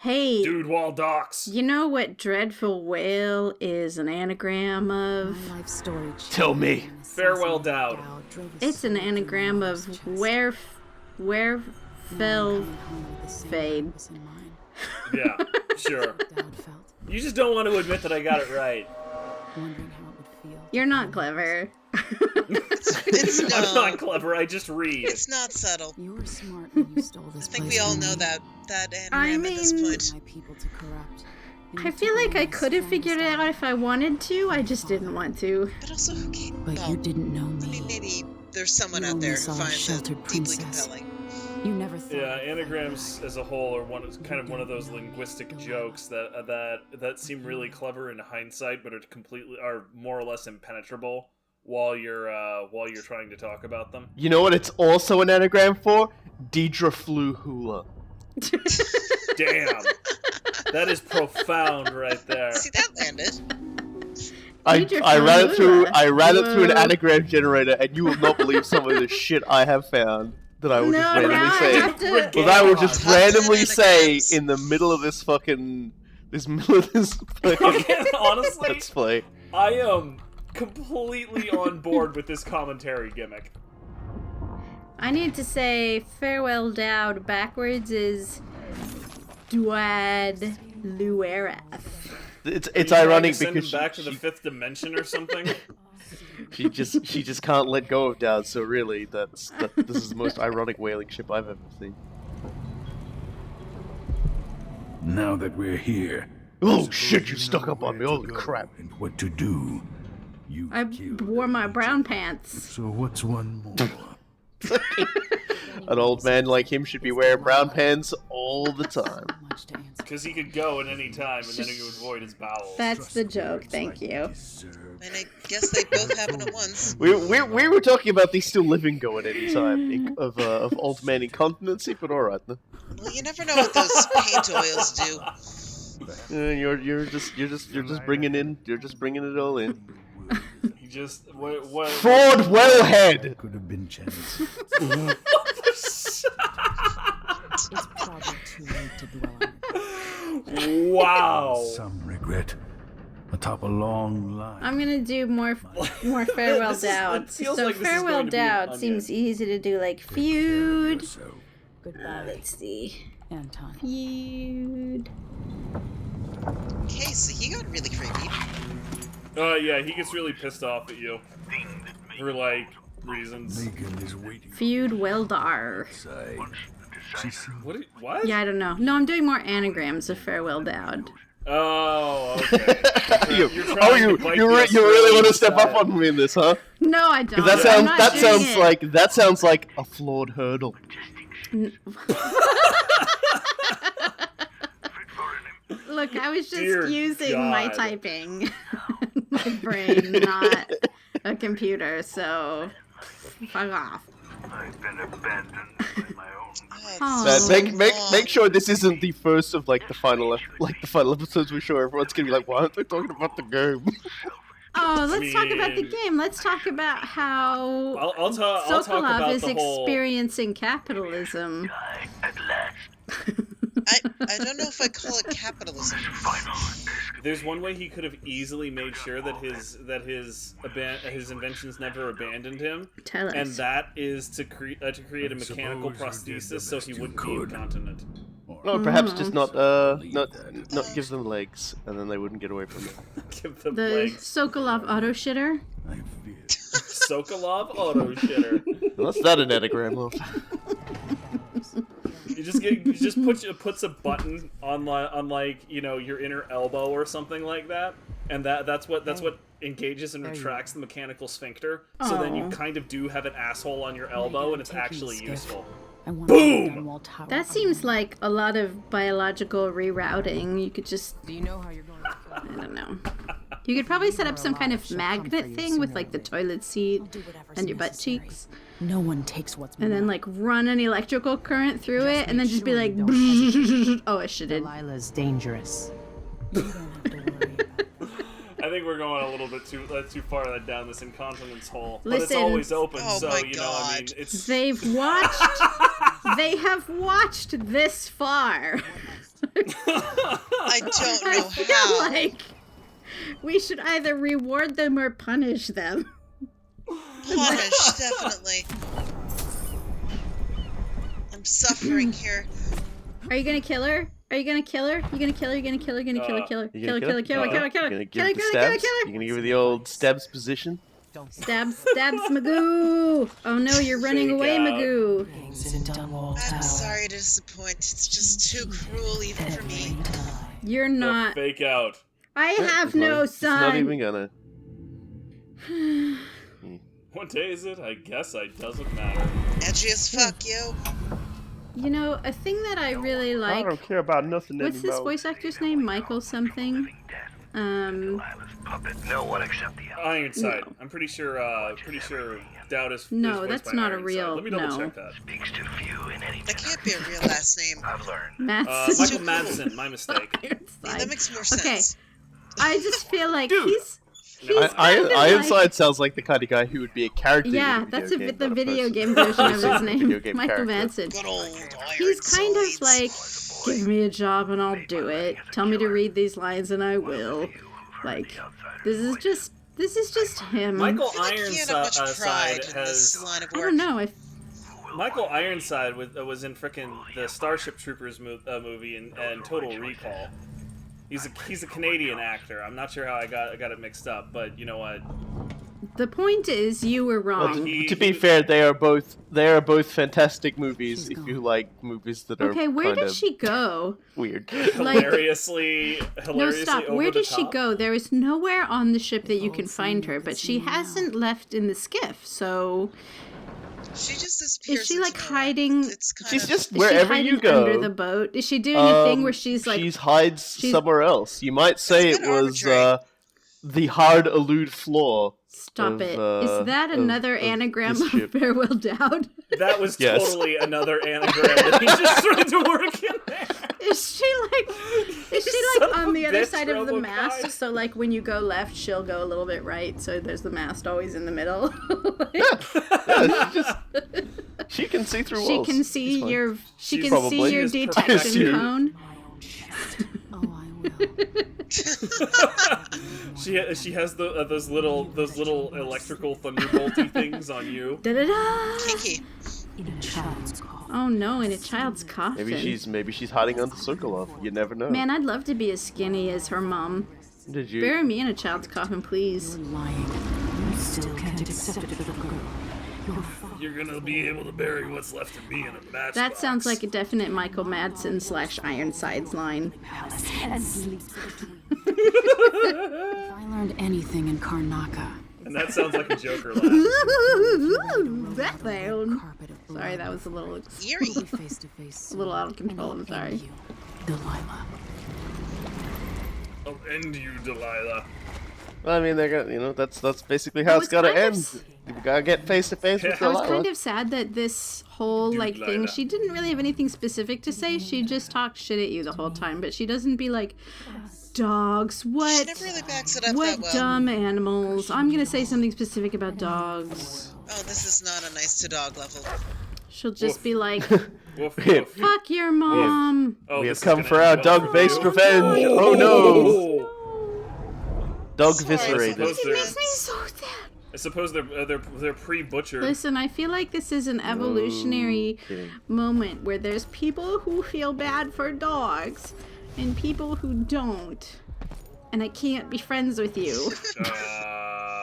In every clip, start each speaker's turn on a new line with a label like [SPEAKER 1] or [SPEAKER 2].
[SPEAKER 1] Hey,
[SPEAKER 2] Dude Wall Docks.
[SPEAKER 1] you know what dreadful whale is an anagram of?
[SPEAKER 3] Tell me.
[SPEAKER 2] Farewell Dowd.
[SPEAKER 1] It's an anagram of where fell fade.
[SPEAKER 2] Yeah, sure. You just don't want to admit that I got it right.
[SPEAKER 1] You're not clever.
[SPEAKER 4] It's no.
[SPEAKER 2] I'm not clever, I just read.
[SPEAKER 4] It's not subtle.
[SPEAKER 5] You were smart when you stole this
[SPEAKER 4] I think
[SPEAKER 5] place
[SPEAKER 4] we all
[SPEAKER 5] from
[SPEAKER 4] know
[SPEAKER 5] me.
[SPEAKER 4] that
[SPEAKER 1] I
[SPEAKER 4] anagram at this
[SPEAKER 1] mean-
[SPEAKER 4] point.
[SPEAKER 5] My people to corrupt. And
[SPEAKER 1] I
[SPEAKER 5] you
[SPEAKER 1] feel
[SPEAKER 5] took
[SPEAKER 1] like
[SPEAKER 5] away
[SPEAKER 1] I
[SPEAKER 5] my
[SPEAKER 1] could have figured it
[SPEAKER 5] strongest
[SPEAKER 1] out if I wanted to. I just didn't want to.
[SPEAKER 4] But also, who can?
[SPEAKER 5] But
[SPEAKER 4] Well,
[SPEAKER 5] you didn't know
[SPEAKER 4] I
[SPEAKER 5] me.
[SPEAKER 4] mean, maybe there's someone
[SPEAKER 5] You
[SPEAKER 4] out there
[SPEAKER 5] only
[SPEAKER 4] who
[SPEAKER 5] saw a
[SPEAKER 4] finds it
[SPEAKER 5] sheltered
[SPEAKER 4] deeply
[SPEAKER 5] princess.
[SPEAKER 4] compelling.
[SPEAKER 5] You never thought.
[SPEAKER 2] Yeah, anagrams as a whole are kind of one of those linguistic jokes that seem really clever in hindsight, but are more or less impenetrable while you're trying to talk about them.
[SPEAKER 3] You know what it's also an anagram for? Deidre flew hula.
[SPEAKER 2] Damn, that is profound right there.
[SPEAKER 4] See, that landed.
[SPEAKER 1] Deidre
[SPEAKER 3] I ran it
[SPEAKER 1] flew
[SPEAKER 3] through
[SPEAKER 1] hula.
[SPEAKER 3] an
[SPEAKER 1] Whoa.
[SPEAKER 3] anagram generator, and you will not believe some of the shit I have found that I will just
[SPEAKER 1] No,
[SPEAKER 3] randomly
[SPEAKER 1] now I
[SPEAKER 3] say.
[SPEAKER 1] have to.
[SPEAKER 3] Well, I will just
[SPEAKER 4] Top
[SPEAKER 3] randomly
[SPEAKER 4] 10
[SPEAKER 3] say
[SPEAKER 4] anagrams.
[SPEAKER 3] in the middle of this fucking
[SPEAKER 2] Honestly,
[SPEAKER 3] let's play.
[SPEAKER 2] I am completely on board with this commentary gimmick.
[SPEAKER 1] I need to say farewell Dowd backwards is Dwad Luerath.
[SPEAKER 3] It's
[SPEAKER 2] Are you trying to
[SPEAKER 3] ironic
[SPEAKER 2] send
[SPEAKER 3] because
[SPEAKER 2] him back to the fifth dimension or something.
[SPEAKER 3] she just can't let go of Dowd. So really, this is the most ironic whaling ship I've ever seen.
[SPEAKER 6] Now that we're here.
[SPEAKER 3] Oh shit! You stuck up on me. Holy crap!
[SPEAKER 6] And what to do? You
[SPEAKER 1] I
[SPEAKER 6] killed
[SPEAKER 1] wore my
[SPEAKER 6] Agent.
[SPEAKER 1] brown pants.
[SPEAKER 6] So what's one more?
[SPEAKER 3] An old man like him should be wearing brown pants all the time.
[SPEAKER 5] Much to answer.
[SPEAKER 2] Because he could go at any time and then he would void his bowels.
[SPEAKER 1] That's the joke, thank you.
[SPEAKER 4] And I guess they both happen at once.
[SPEAKER 3] We were talking about these still living go at any time of old man incontinency, but all right then.
[SPEAKER 4] Well, you never know what those paint oils do.
[SPEAKER 3] You're just bringing it all in.
[SPEAKER 2] He just what
[SPEAKER 3] Ford Wellhead.
[SPEAKER 6] Could have been chance.
[SPEAKER 5] It's probably too late to dwell on it.
[SPEAKER 2] Wow.
[SPEAKER 6] Some regret. Atop a long line.
[SPEAKER 1] I'm gonna do more farewell
[SPEAKER 2] This is-
[SPEAKER 1] Dowd.
[SPEAKER 2] it feels
[SPEAKER 1] So
[SPEAKER 2] like this is
[SPEAKER 1] farewell
[SPEAKER 2] going to be an
[SPEAKER 1] Dowd
[SPEAKER 2] onion.
[SPEAKER 1] seems easy to do, like feud.
[SPEAKER 6] So,
[SPEAKER 5] Goodbye,
[SPEAKER 1] Let's see,
[SPEAKER 5] Anton.
[SPEAKER 1] feud.
[SPEAKER 4] Okay, so he got really creepy.
[SPEAKER 2] Yeah, he gets really pissed off at you for like reasons.
[SPEAKER 6] Megan is waiting
[SPEAKER 1] Feud Weldar.
[SPEAKER 6] outside. She seems
[SPEAKER 2] What?
[SPEAKER 1] Yeah, I don't know. No, I'm doing more anagrams of farewell Dowd.
[SPEAKER 2] Oh, okay.
[SPEAKER 3] You
[SPEAKER 2] You're trying to bite the
[SPEAKER 3] really want to
[SPEAKER 2] Australian
[SPEAKER 3] step up
[SPEAKER 2] style.
[SPEAKER 3] on me in this, huh?
[SPEAKER 1] No, I don't.
[SPEAKER 3] Because
[SPEAKER 1] I'm not doing it.
[SPEAKER 3] that sounds like a flawed hurdle.
[SPEAKER 1] Look, I was just
[SPEAKER 2] Dear
[SPEAKER 1] using my
[SPEAKER 2] God.
[SPEAKER 1] typing. My brain, not a computer, so fuck off.
[SPEAKER 7] I've been abandoned by my own.
[SPEAKER 1] Oh.
[SPEAKER 3] But make sure this isn't the first of the final episodes we show everyone's gonna be like, why aren't they talking about the game?
[SPEAKER 1] Oh, let's talk about the
[SPEAKER 2] mean-
[SPEAKER 1] game. Let's talk about how
[SPEAKER 2] I'll talk
[SPEAKER 1] Sokolov
[SPEAKER 2] about
[SPEAKER 1] is
[SPEAKER 2] the whole.
[SPEAKER 1] experiencing capitalism.
[SPEAKER 7] At last,
[SPEAKER 4] I don't know if I call it capitalism.
[SPEAKER 2] There's one way he could have easily made sure that his inventions never abandoned him,
[SPEAKER 1] Tell us.
[SPEAKER 2] and that is to create a mechanical
[SPEAKER 6] suppose you did the
[SPEAKER 2] prosthesis so
[SPEAKER 6] best
[SPEAKER 2] he
[SPEAKER 6] you
[SPEAKER 2] wouldn't be
[SPEAKER 6] could.
[SPEAKER 2] incontinent.
[SPEAKER 3] Or perhaps just not give them legs, and then they wouldn't get away from it.
[SPEAKER 2] Give them
[SPEAKER 1] The
[SPEAKER 2] legs.
[SPEAKER 1] Sokolov auto shitter.
[SPEAKER 6] I fear.
[SPEAKER 2] Sokolov auto shitter.
[SPEAKER 3] Unless that an anagram of.
[SPEAKER 2] You just puts a button on like your inner elbow or something like that, and that's what engages and retracts the mechanical sphincter. So then you
[SPEAKER 1] Aw.
[SPEAKER 2] kind of do have an asshole on your elbow, and it's actually useful.
[SPEAKER 5] I want
[SPEAKER 2] Boom!
[SPEAKER 5] Dunwall Tower.
[SPEAKER 1] That seems like a lot of biological rerouting. You could just,
[SPEAKER 5] Do you know how you're going to
[SPEAKER 1] I don't know. You could probably set up some kind of magnet thing with like the toilet seat and your butt cheeks,
[SPEAKER 5] No one takes what's
[SPEAKER 1] and then like run an electrical current through it, and then just be like, oh, I shouldn't.
[SPEAKER 8] Delilah's dangerous.
[SPEAKER 5] You don't have to worry about it.
[SPEAKER 2] I think we're going a little bit too far down this incontinence hole, but it's
[SPEAKER 1] Listen.
[SPEAKER 2] always open.
[SPEAKER 4] Oh
[SPEAKER 2] so
[SPEAKER 4] my
[SPEAKER 2] I mean,
[SPEAKER 4] God.
[SPEAKER 2] it's
[SPEAKER 1] They have watched this far.
[SPEAKER 4] I don't
[SPEAKER 1] I
[SPEAKER 4] know
[SPEAKER 1] feel
[SPEAKER 4] how.
[SPEAKER 1] like we should either reward them or punish them.
[SPEAKER 4] Punish, definitely. I'm suffering here.
[SPEAKER 1] Are you gonna kill her? Are you gonna kill her? You gonna kill her? You gonna kill her? You gonna kill her? Kill her?
[SPEAKER 3] You
[SPEAKER 1] Kill her?
[SPEAKER 3] gonna
[SPEAKER 1] Kill her? Kill her? Kill her? Kill her?
[SPEAKER 3] You gonna
[SPEAKER 1] Kill
[SPEAKER 3] give
[SPEAKER 1] her?
[SPEAKER 3] it the
[SPEAKER 1] Kill her? Kill her?
[SPEAKER 3] stabs?
[SPEAKER 1] Kill her?
[SPEAKER 3] You gonna give her the old stabs position?
[SPEAKER 1] Stabs, Magoo! Oh no, you're running
[SPEAKER 2] Fake
[SPEAKER 1] away,
[SPEAKER 2] out.
[SPEAKER 1] Magoo.
[SPEAKER 4] I'm sorry to disappoint. It's just too cruel even for me.
[SPEAKER 1] You're
[SPEAKER 2] They'll
[SPEAKER 1] not.
[SPEAKER 2] fake out.
[SPEAKER 1] I have
[SPEAKER 3] It's not-
[SPEAKER 1] no
[SPEAKER 3] It's not
[SPEAKER 1] son.
[SPEAKER 3] even gonna.
[SPEAKER 2] What day is it? I guess it doesn't matter.
[SPEAKER 4] Edgy as fuck, yo.
[SPEAKER 1] You know, a thing that I really like.
[SPEAKER 3] I don't care about nothing
[SPEAKER 1] What's
[SPEAKER 3] anymore.
[SPEAKER 1] this voice actor's name? Michael something.
[SPEAKER 7] Delilah's puppet. No one except the
[SPEAKER 2] Ironside.
[SPEAKER 1] No.
[SPEAKER 2] I'm pretty sure Dowd is
[SPEAKER 1] No,
[SPEAKER 2] voiced
[SPEAKER 1] that's
[SPEAKER 2] by
[SPEAKER 1] not a
[SPEAKER 2] Ironside.
[SPEAKER 1] real-
[SPEAKER 2] Let me double
[SPEAKER 1] no.
[SPEAKER 2] check that.
[SPEAKER 7] speaks too few in any
[SPEAKER 4] That can't be a real last name.
[SPEAKER 7] I've learned.
[SPEAKER 1] Matt's
[SPEAKER 2] Michael Madsen. My mistake.
[SPEAKER 4] I mean, that makes more sense.
[SPEAKER 1] Okay. I just feel like
[SPEAKER 2] Dude.
[SPEAKER 1] he's kind of
[SPEAKER 3] Ironside
[SPEAKER 1] like,
[SPEAKER 3] sounds like the kind of guy who would be a character.
[SPEAKER 1] yeah,
[SPEAKER 3] in a
[SPEAKER 1] that's
[SPEAKER 3] video game,
[SPEAKER 1] the
[SPEAKER 3] not a
[SPEAKER 1] video
[SPEAKER 3] person.
[SPEAKER 1] game version of his
[SPEAKER 3] Video
[SPEAKER 1] name,
[SPEAKER 3] game
[SPEAKER 1] Michael
[SPEAKER 3] character.
[SPEAKER 1] Madsen.
[SPEAKER 4] Good old
[SPEAKER 1] He's kind of
[SPEAKER 4] Ironsides.
[SPEAKER 1] like, give me a job and I'll do it. Tell me to read these lines and I will. Like, this is just him.
[SPEAKER 2] Michael
[SPEAKER 4] I feel like he had much pride
[SPEAKER 2] Ironside
[SPEAKER 4] in this
[SPEAKER 2] has.
[SPEAKER 4] line of
[SPEAKER 1] I
[SPEAKER 4] work.
[SPEAKER 1] don't know.
[SPEAKER 2] Michael Ironside was in frickin' the Starship Troopers movie and Total Recall. He's a Canadian actor. I'm not sure how I got it mixed up, but you know what?
[SPEAKER 1] The point is, you were
[SPEAKER 3] Well,
[SPEAKER 1] wrong.
[SPEAKER 3] to be fair, they are both fantastic movies. If you like movies that are
[SPEAKER 1] Okay, where
[SPEAKER 3] kind
[SPEAKER 1] did
[SPEAKER 3] of
[SPEAKER 1] she go?
[SPEAKER 3] weird.
[SPEAKER 2] Hilariously
[SPEAKER 1] No, stop.
[SPEAKER 2] over
[SPEAKER 1] Where
[SPEAKER 2] the
[SPEAKER 1] does she
[SPEAKER 2] top.
[SPEAKER 1] go? There is nowhere on the ship that you can find her, but she hasn't left in the skiff, so
[SPEAKER 4] She just disappears.
[SPEAKER 1] is she
[SPEAKER 4] into
[SPEAKER 1] like
[SPEAKER 4] nowhere.
[SPEAKER 1] hiding?
[SPEAKER 4] It's kind
[SPEAKER 3] She's
[SPEAKER 4] of,
[SPEAKER 3] just
[SPEAKER 1] Is she
[SPEAKER 3] wherever
[SPEAKER 1] hiding
[SPEAKER 3] you go.
[SPEAKER 1] under the boat? Is she doing a thing where she's like,
[SPEAKER 3] she hides somewhere else. You might say
[SPEAKER 4] It's
[SPEAKER 3] it
[SPEAKER 4] a bit
[SPEAKER 3] was
[SPEAKER 4] arbitrary.
[SPEAKER 3] the hard elude floor.
[SPEAKER 1] stop
[SPEAKER 3] of,
[SPEAKER 1] it? Is that
[SPEAKER 3] of-
[SPEAKER 1] another
[SPEAKER 3] of
[SPEAKER 1] anagram
[SPEAKER 3] this
[SPEAKER 1] of
[SPEAKER 3] ship.
[SPEAKER 1] Farewell Dowd?
[SPEAKER 2] That was
[SPEAKER 3] Yes.
[SPEAKER 2] totally another anagram that he just tried to work in there.
[SPEAKER 1] Is she
[SPEAKER 2] Son
[SPEAKER 1] like
[SPEAKER 2] of
[SPEAKER 1] on
[SPEAKER 2] a
[SPEAKER 1] the other
[SPEAKER 2] bitch,
[SPEAKER 1] side of the
[SPEAKER 2] Robo
[SPEAKER 1] mast?
[SPEAKER 2] Guy.
[SPEAKER 1] So like when you go left, she'll go a little bit right. So there's the mast always in the middle.
[SPEAKER 3] Yeah, she can see through
[SPEAKER 1] She
[SPEAKER 3] walls.
[SPEAKER 1] can
[SPEAKER 3] It's
[SPEAKER 1] see
[SPEAKER 3] fine.
[SPEAKER 1] your
[SPEAKER 2] She's
[SPEAKER 1] can
[SPEAKER 3] probably-
[SPEAKER 1] see your
[SPEAKER 2] She is
[SPEAKER 1] detection
[SPEAKER 3] perfect.
[SPEAKER 1] cone.
[SPEAKER 5] Oh, I will.
[SPEAKER 2] She has those little electrical thunderbolty things on you.
[SPEAKER 1] Da-da-da!
[SPEAKER 4] kinky.
[SPEAKER 5] In a child's call.
[SPEAKER 1] Oh no, in a child's coffin.
[SPEAKER 3] Maybe she's hiding under Sokolov. You never know.
[SPEAKER 1] Man, I'd love to be as skinny as her mom.
[SPEAKER 3] Did you?
[SPEAKER 1] Bury me in a child's coffin, please.
[SPEAKER 5] You're lying. You still can't accept it, little girl. Your father
[SPEAKER 2] You're gonna be able to bury what's left of me in a matchbox.
[SPEAKER 1] That sounds like a definite Michael Madsen / Ironsides line.
[SPEAKER 5] palace and sleeps between. If I learned anything in Karnaka,
[SPEAKER 2] And that sounds like a Joker laugh.
[SPEAKER 1] That sound.
[SPEAKER 5] carpet of
[SPEAKER 1] Sorry, that was a little
[SPEAKER 4] Eerie.
[SPEAKER 5] We'll be face to face.
[SPEAKER 1] a little out of control. I'm
[SPEAKER 5] End
[SPEAKER 1] sorry.
[SPEAKER 5] you, Delilah.
[SPEAKER 2] I'll end you, Delilah.
[SPEAKER 3] I mean, they're gonna. That's basically how
[SPEAKER 1] I
[SPEAKER 3] it's
[SPEAKER 1] was
[SPEAKER 3] gotta
[SPEAKER 1] kind of
[SPEAKER 3] end.
[SPEAKER 1] s-
[SPEAKER 3] You gotta get face to face with
[SPEAKER 2] I
[SPEAKER 1] I was
[SPEAKER 3] Delilah.
[SPEAKER 1] kind of sad that this whole
[SPEAKER 2] Dude,
[SPEAKER 1] like thing,
[SPEAKER 2] Lila.
[SPEAKER 1] she didn't really have anything specific to say. She just talked shit at you the whole time, but she doesn't be like, dogs,
[SPEAKER 4] She
[SPEAKER 1] what?
[SPEAKER 4] never really backs it up
[SPEAKER 1] What
[SPEAKER 4] that well.
[SPEAKER 1] dumb animals. I'm gonna say something specific about dogs.
[SPEAKER 4] Oh, this is not a nice to dog level.
[SPEAKER 1] She'll just be like,
[SPEAKER 2] Woof,
[SPEAKER 3] Yeah.
[SPEAKER 2] woof.
[SPEAKER 1] fuck your mom.
[SPEAKER 2] Oh,
[SPEAKER 3] We
[SPEAKER 2] this
[SPEAKER 3] have
[SPEAKER 2] is
[SPEAKER 3] come
[SPEAKER 2] gonna
[SPEAKER 3] for
[SPEAKER 2] end
[SPEAKER 3] our
[SPEAKER 2] well
[SPEAKER 3] dog-based
[SPEAKER 2] for you.
[SPEAKER 3] revenge. Oh no!
[SPEAKER 2] Oh.
[SPEAKER 3] Dog
[SPEAKER 4] Sorry,
[SPEAKER 3] viscerated.
[SPEAKER 2] suppose
[SPEAKER 1] It
[SPEAKER 2] they're-
[SPEAKER 1] makes me so sad.
[SPEAKER 2] I suppose they're pre-butchered.
[SPEAKER 1] Listen, I feel like this is an evolutionary
[SPEAKER 3] kidding.
[SPEAKER 1] moment where there's people who feel bad for dogs and people who don't. And I can't be friends with you.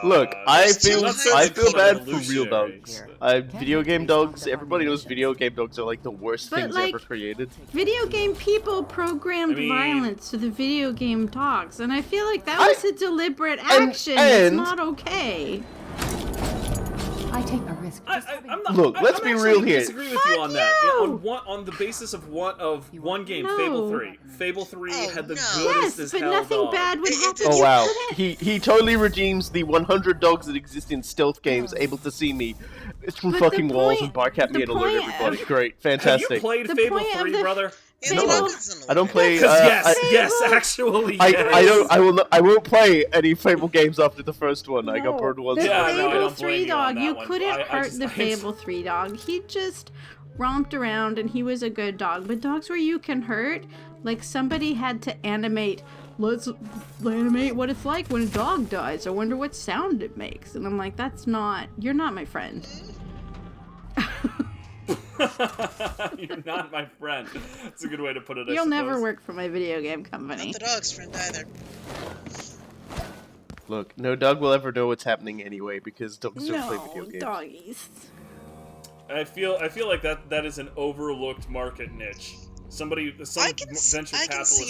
[SPEAKER 3] Look, I
[SPEAKER 4] There's
[SPEAKER 3] feel
[SPEAKER 4] two
[SPEAKER 3] I
[SPEAKER 4] kinds
[SPEAKER 3] feel
[SPEAKER 4] of
[SPEAKER 3] bad for real
[SPEAKER 2] evolutionary.
[SPEAKER 3] dogs. Video game dogs. Everybody knows video game dogs are like the worst
[SPEAKER 1] But,
[SPEAKER 3] things
[SPEAKER 1] like,
[SPEAKER 3] ever created.
[SPEAKER 1] Video game people programmed
[SPEAKER 2] I mean-
[SPEAKER 1] violence to the video game dogs, and I feel like that was a deliberate action. It's
[SPEAKER 3] and-
[SPEAKER 1] not okay.
[SPEAKER 5] I take a risk.
[SPEAKER 2] I'm not,
[SPEAKER 3] Look, let's
[SPEAKER 2] I'm
[SPEAKER 3] be
[SPEAKER 2] actually
[SPEAKER 3] real here.
[SPEAKER 2] Disagree with you on that. On the basis of one game,
[SPEAKER 1] No.
[SPEAKER 2] Fable 3. Fable 3
[SPEAKER 4] Oh,
[SPEAKER 2] had the
[SPEAKER 4] no.
[SPEAKER 2] goodest
[SPEAKER 1] Yes,
[SPEAKER 2] as
[SPEAKER 1] but
[SPEAKER 2] hell
[SPEAKER 1] nothing
[SPEAKER 2] dog.
[SPEAKER 1] bad would
[SPEAKER 4] It-
[SPEAKER 1] happen.
[SPEAKER 3] Oh
[SPEAKER 1] You
[SPEAKER 3] wow,
[SPEAKER 1] couldn't-
[SPEAKER 3] he totally redeems the 100 dogs that exist in stealth games, able to see me through
[SPEAKER 1] But
[SPEAKER 3] fucking
[SPEAKER 1] the
[SPEAKER 3] walls
[SPEAKER 1] point-
[SPEAKER 3] and bark at me
[SPEAKER 1] the
[SPEAKER 3] and alert
[SPEAKER 1] point
[SPEAKER 3] everybody.
[SPEAKER 1] of-
[SPEAKER 3] Great,
[SPEAKER 2] Have you
[SPEAKER 3] fantastic.
[SPEAKER 2] played
[SPEAKER 1] The
[SPEAKER 2] Fable
[SPEAKER 1] point of
[SPEAKER 2] 3,
[SPEAKER 1] the-
[SPEAKER 2] brother?
[SPEAKER 4] Yeah,
[SPEAKER 1] No.
[SPEAKER 3] I don't play.
[SPEAKER 2] Yes, actually, yes.
[SPEAKER 3] I won't play any Fable games after the first one. I got burned once.
[SPEAKER 1] The
[SPEAKER 2] Yeah, no, I
[SPEAKER 1] Fable
[SPEAKER 2] don't blame
[SPEAKER 1] 3
[SPEAKER 2] you on
[SPEAKER 1] dog,
[SPEAKER 2] that
[SPEAKER 1] you
[SPEAKER 2] one.
[SPEAKER 1] couldn't
[SPEAKER 2] I
[SPEAKER 1] hurt
[SPEAKER 2] just-
[SPEAKER 1] the Fable 3 dog. He just romped around and he was a good dog. But dogs where you can hurt, like somebody had to animate, let's animate what it's like when a dog dies. I wonder what sound it makes. And I'm like, you're not my friend.
[SPEAKER 2] You're not my friend. That's a good way to put it.
[SPEAKER 1] You'll never work for my video game company.
[SPEAKER 4] Not the dog's friend either.
[SPEAKER 3] Look, no dog will ever know what's happening anyway because dogs don't play video games.
[SPEAKER 1] Doggies.
[SPEAKER 2] I feel like that is an overlooked market niche. Some venture capitalist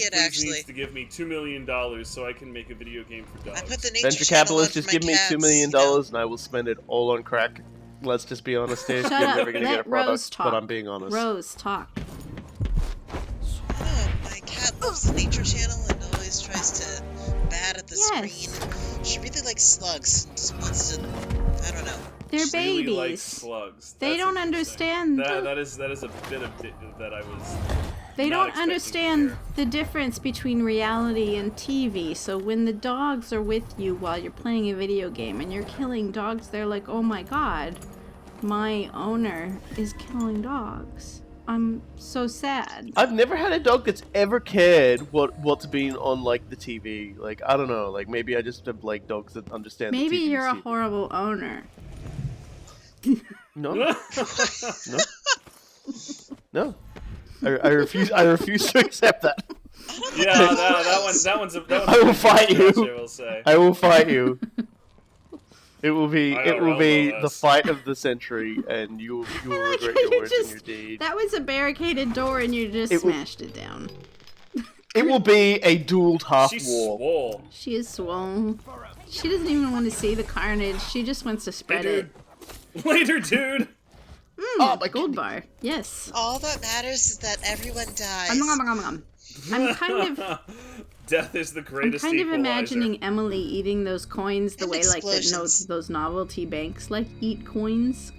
[SPEAKER 2] needs to give me $2 million so I can make a video game for dogs.
[SPEAKER 4] I put the nature
[SPEAKER 3] Venture
[SPEAKER 4] channel
[SPEAKER 3] capitalists
[SPEAKER 4] on
[SPEAKER 3] just
[SPEAKER 4] for my
[SPEAKER 3] give me $2
[SPEAKER 4] cats,
[SPEAKER 3] million
[SPEAKER 4] you know?
[SPEAKER 3] and I will spend it all on crack. Let's just be honest here.
[SPEAKER 1] Shut
[SPEAKER 3] You're
[SPEAKER 1] up.
[SPEAKER 3] never gonna get a
[SPEAKER 1] Let Rose
[SPEAKER 3] product,
[SPEAKER 1] talk.
[SPEAKER 3] but I'm being honest.
[SPEAKER 1] Rose, talk.
[SPEAKER 4] Oh, my cat loves the nature channel and always tries to bat at the
[SPEAKER 1] Yes.
[SPEAKER 4] screen. She really likes slugs and just wants to, I don't know.
[SPEAKER 1] They're
[SPEAKER 2] Really
[SPEAKER 1] babies.
[SPEAKER 2] like slugs.
[SPEAKER 1] They
[SPEAKER 2] That's
[SPEAKER 1] don't
[SPEAKER 2] interesting.
[SPEAKER 1] understand.
[SPEAKER 2] That is a bit of that I was.
[SPEAKER 1] They
[SPEAKER 2] not
[SPEAKER 1] don't
[SPEAKER 2] expecting to
[SPEAKER 1] understand
[SPEAKER 2] hear.
[SPEAKER 1] the difference between reality and TV. So when the dogs are with you while you're playing a video game and you're killing dogs, they're like, oh my god, my owner is killing dogs. I'm so sad.
[SPEAKER 3] I've never had a dog that's ever cared what's been on like the TV. Like I don't know. Like maybe I just have like dogs that understand.
[SPEAKER 1] Maybe
[SPEAKER 3] the TV
[SPEAKER 1] you're a
[SPEAKER 3] TV.
[SPEAKER 1] horrible owner.
[SPEAKER 3] No. No. No. I refuse. I refuse to accept that.
[SPEAKER 2] Yeah, that one's
[SPEAKER 3] I will fight you.
[SPEAKER 2] I will say.
[SPEAKER 3] I will fight you. It will be
[SPEAKER 2] IRL
[SPEAKER 3] the fight of the century, and you will regret your words and your deed.
[SPEAKER 1] That was a barricaded door and you just smashed it down.
[SPEAKER 3] It will be a dueled half
[SPEAKER 2] She's
[SPEAKER 3] war.
[SPEAKER 2] swole.
[SPEAKER 1] She is swollen. She doesn't even want to see the carnage. She just wants to spread it.
[SPEAKER 2] Later, dude.
[SPEAKER 3] Oh my
[SPEAKER 1] Gold bar. Yes.
[SPEAKER 4] All that matters is that everyone dies.
[SPEAKER 1] I'm kind of
[SPEAKER 2] Death is the greatest
[SPEAKER 1] I'm kind of
[SPEAKER 2] equalizer.
[SPEAKER 1] imagining Emily eating those coins the
[SPEAKER 4] And
[SPEAKER 1] way like that
[SPEAKER 4] explosions.
[SPEAKER 1] those novelty banks like eat coins.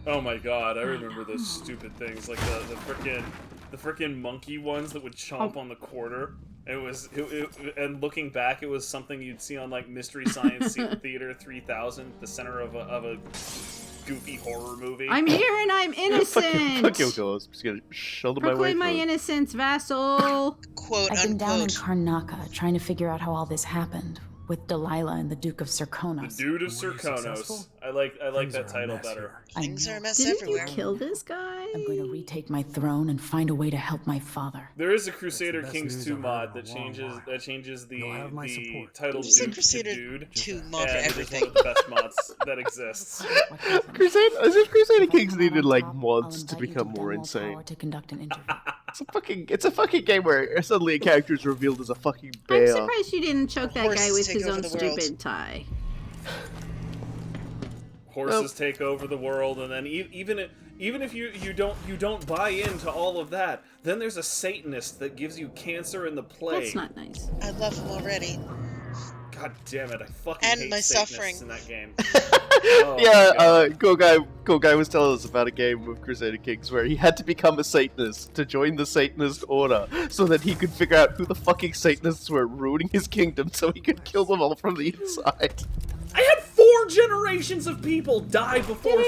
[SPEAKER 2] Oh my god, I remember those stupid things like the frickin' monkey ones that would chomp on the quarter. And looking back, it was something you'd see on like Mystery Science Theater 3000, the center of a goofy horror movie.
[SPEAKER 1] I'm here and I'm innocent.
[SPEAKER 3] Fuck your ghost. I'm just gonna shoulder my way
[SPEAKER 1] Proclaim my
[SPEAKER 3] through.
[SPEAKER 1] innocence, vassal.
[SPEAKER 4] Quote
[SPEAKER 5] I've been down in
[SPEAKER 4] unquote.
[SPEAKER 5] Karnaka trying to figure out how all this happened with Delilah and the Duke of Serkonos.
[SPEAKER 2] Dude of
[SPEAKER 6] Were you
[SPEAKER 2] Serkonos.
[SPEAKER 6] successful?
[SPEAKER 2] I like
[SPEAKER 6] Things
[SPEAKER 2] that
[SPEAKER 6] are a
[SPEAKER 2] title
[SPEAKER 6] mess
[SPEAKER 2] better.
[SPEAKER 6] here.
[SPEAKER 5] I
[SPEAKER 4] Things
[SPEAKER 5] know.
[SPEAKER 4] are a mess
[SPEAKER 1] Didn't
[SPEAKER 4] everywhere.
[SPEAKER 1] you kill this guy?
[SPEAKER 5] I'm going to retake my throne and find a way to help my father.
[SPEAKER 2] There is a Crusader
[SPEAKER 6] best
[SPEAKER 2] Kings
[SPEAKER 6] news
[SPEAKER 2] 2
[SPEAKER 6] I've
[SPEAKER 2] mod
[SPEAKER 6] heard
[SPEAKER 2] that
[SPEAKER 6] in a long
[SPEAKER 2] changes
[SPEAKER 6] while. You'll have my
[SPEAKER 2] the
[SPEAKER 6] support.
[SPEAKER 2] title
[SPEAKER 4] There's a
[SPEAKER 2] Duke
[SPEAKER 4] Crusader
[SPEAKER 2] to Dude.
[SPEAKER 4] 2 mod for
[SPEAKER 2] And it's one
[SPEAKER 4] everything.
[SPEAKER 2] of the best mods that exists.
[SPEAKER 3] Crusader
[SPEAKER 5] If I
[SPEAKER 3] Kings
[SPEAKER 5] come out
[SPEAKER 3] needed
[SPEAKER 5] on
[SPEAKER 3] like
[SPEAKER 5] top,
[SPEAKER 3] mods
[SPEAKER 5] I'll
[SPEAKER 3] to
[SPEAKER 5] invite you
[SPEAKER 3] become more
[SPEAKER 5] Dunwall
[SPEAKER 3] insane.
[SPEAKER 5] Tower to conduct an interview.
[SPEAKER 3] It's a fucking game where suddenly a character is revealed as a fucking
[SPEAKER 1] I'm
[SPEAKER 3] bear.
[SPEAKER 1] surprised you didn't choke that guy
[SPEAKER 4] Horses
[SPEAKER 1] with
[SPEAKER 4] take
[SPEAKER 1] his
[SPEAKER 4] over
[SPEAKER 1] own
[SPEAKER 4] the world.
[SPEAKER 1] stupid tie.
[SPEAKER 2] Horses take over the world, and then even if you don't buy into all of that, then there's a Satanist that gives you cancer and the plague.
[SPEAKER 1] That's not nice.
[SPEAKER 4] I love him already.
[SPEAKER 2] God damn it! I fucking
[SPEAKER 4] And
[SPEAKER 2] hate
[SPEAKER 4] my
[SPEAKER 2] Satanists
[SPEAKER 4] suffering.
[SPEAKER 2] in that game. Oh,
[SPEAKER 3] Yeah,
[SPEAKER 2] my God.
[SPEAKER 3] Cool guy was telling us about a game with Crusader Kings where he had to become a Satanist to join the Satanist order so that he could figure out who the fucking Satanists were ruining his kingdom so he could kill them all from the inside.
[SPEAKER 2] I had 4 generations of people die before 30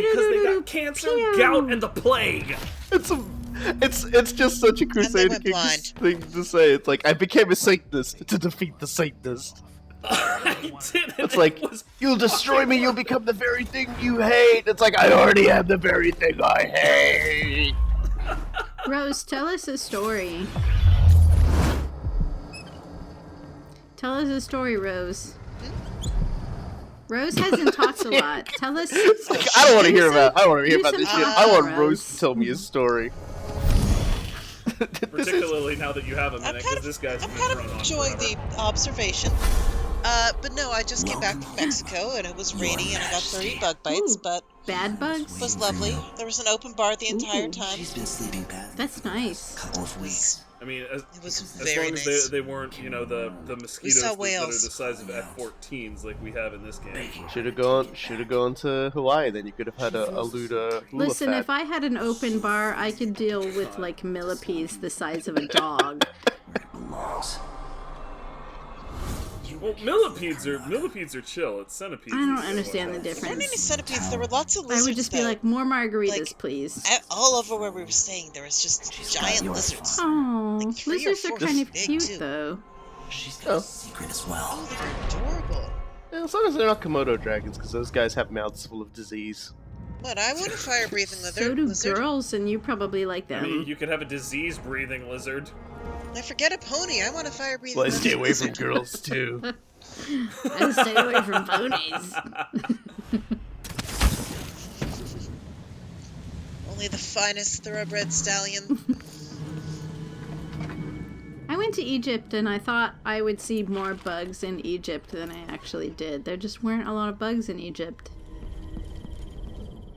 [SPEAKER 2] because they got cancer, gout, and the plague.
[SPEAKER 3] It's just such a Crusader
[SPEAKER 4] went
[SPEAKER 3] Kings thing to say. It's like, I became a Satanist to defeat the Satanist.
[SPEAKER 2] I did.
[SPEAKER 3] It's like, you'll destroy me, you'll become the very thing you hate. It's like, I already am the very thing I hate.
[SPEAKER 1] Rose, tell us a story. Tell us a story, Rose. Rose hasn't talked a lot. Tell us.
[SPEAKER 3] Like, I don't want to hear about. I don't want to hear
[SPEAKER 1] do
[SPEAKER 3] about this
[SPEAKER 1] some
[SPEAKER 3] shit. I want
[SPEAKER 1] Rose.
[SPEAKER 3] Rose to tell me a story.
[SPEAKER 2] Particularly now that you have a
[SPEAKER 4] I'm
[SPEAKER 2] minute,
[SPEAKER 4] kind
[SPEAKER 2] because
[SPEAKER 4] of,
[SPEAKER 2] this guy's
[SPEAKER 4] I'm
[SPEAKER 2] been
[SPEAKER 4] kind
[SPEAKER 2] thrown
[SPEAKER 4] of
[SPEAKER 2] on
[SPEAKER 4] enjoying
[SPEAKER 2] forever.
[SPEAKER 4] the observation. But no, I just came back from Mexico and it was rainy and I got 30 bug bites,
[SPEAKER 1] Ooh.
[SPEAKER 4] but
[SPEAKER 1] Bad
[SPEAKER 4] it
[SPEAKER 1] bugs?
[SPEAKER 4] was lovely. There was an open bar the entire
[SPEAKER 1] Ooh.
[SPEAKER 4] time.
[SPEAKER 7] She's been sleeping badly.
[SPEAKER 1] That's nice.
[SPEAKER 7] Couple of weeks.
[SPEAKER 2] I mean,
[SPEAKER 4] It was
[SPEAKER 2] as
[SPEAKER 4] very
[SPEAKER 2] long as
[SPEAKER 4] nice.
[SPEAKER 2] they weren't, you know, the mosquitoes
[SPEAKER 4] saw
[SPEAKER 2] that are the
[SPEAKER 4] whales.
[SPEAKER 2] size of F-14s like we have in this game.
[SPEAKER 3] Should have gone to Hawaii. Then you could have had a hula
[SPEAKER 1] Listen,
[SPEAKER 3] fat.
[SPEAKER 1] if I had an open bar, I could deal with like millipedes the size of a dog.
[SPEAKER 7] Where it belongs. You
[SPEAKER 2] Well, millipedes are chill. It's centipedes.
[SPEAKER 1] I don't
[SPEAKER 2] that get
[SPEAKER 1] understand the
[SPEAKER 2] one.
[SPEAKER 4] There weren't any
[SPEAKER 1] difference.
[SPEAKER 4] centipedes. There were lots of
[SPEAKER 1] I
[SPEAKER 4] lizards.
[SPEAKER 1] would just be
[SPEAKER 4] though.
[SPEAKER 1] like, more margaritas,
[SPEAKER 4] Like,
[SPEAKER 1] please.
[SPEAKER 4] All over where we were staying, there was just giant lizards.
[SPEAKER 1] Oh,
[SPEAKER 4] like 3 or
[SPEAKER 1] lizards are
[SPEAKER 4] 4
[SPEAKER 1] kind of
[SPEAKER 4] big,
[SPEAKER 1] cute,
[SPEAKER 4] too.
[SPEAKER 1] though.
[SPEAKER 8] She's got a secret as well.
[SPEAKER 4] Oh, they were adorable.
[SPEAKER 3] Yeah, as long as they're not Komodo dragons, because those guys have mouths full of disease.
[SPEAKER 4] What? I want a fire-breathing
[SPEAKER 1] So do girls, and you probably like them.
[SPEAKER 2] I mean, you could have a disease-breathing lizard.
[SPEAKER 4] I forget a pony. I want a fire-breathing
[SPEAKER 3] Well, I
[SPEAKER 4] lizard.
[SPEAKER 3] stay away from girls, too.
[SPEAKER 1] I stay away from ponies.
[SPEAKER 4] Only the finest thoroughbred stallion.
[SPEAKER 1] I went to Egypt, and I thought I would see more bugs in Egypt than I actually did. There just weren't a lot of bugs in Egypt.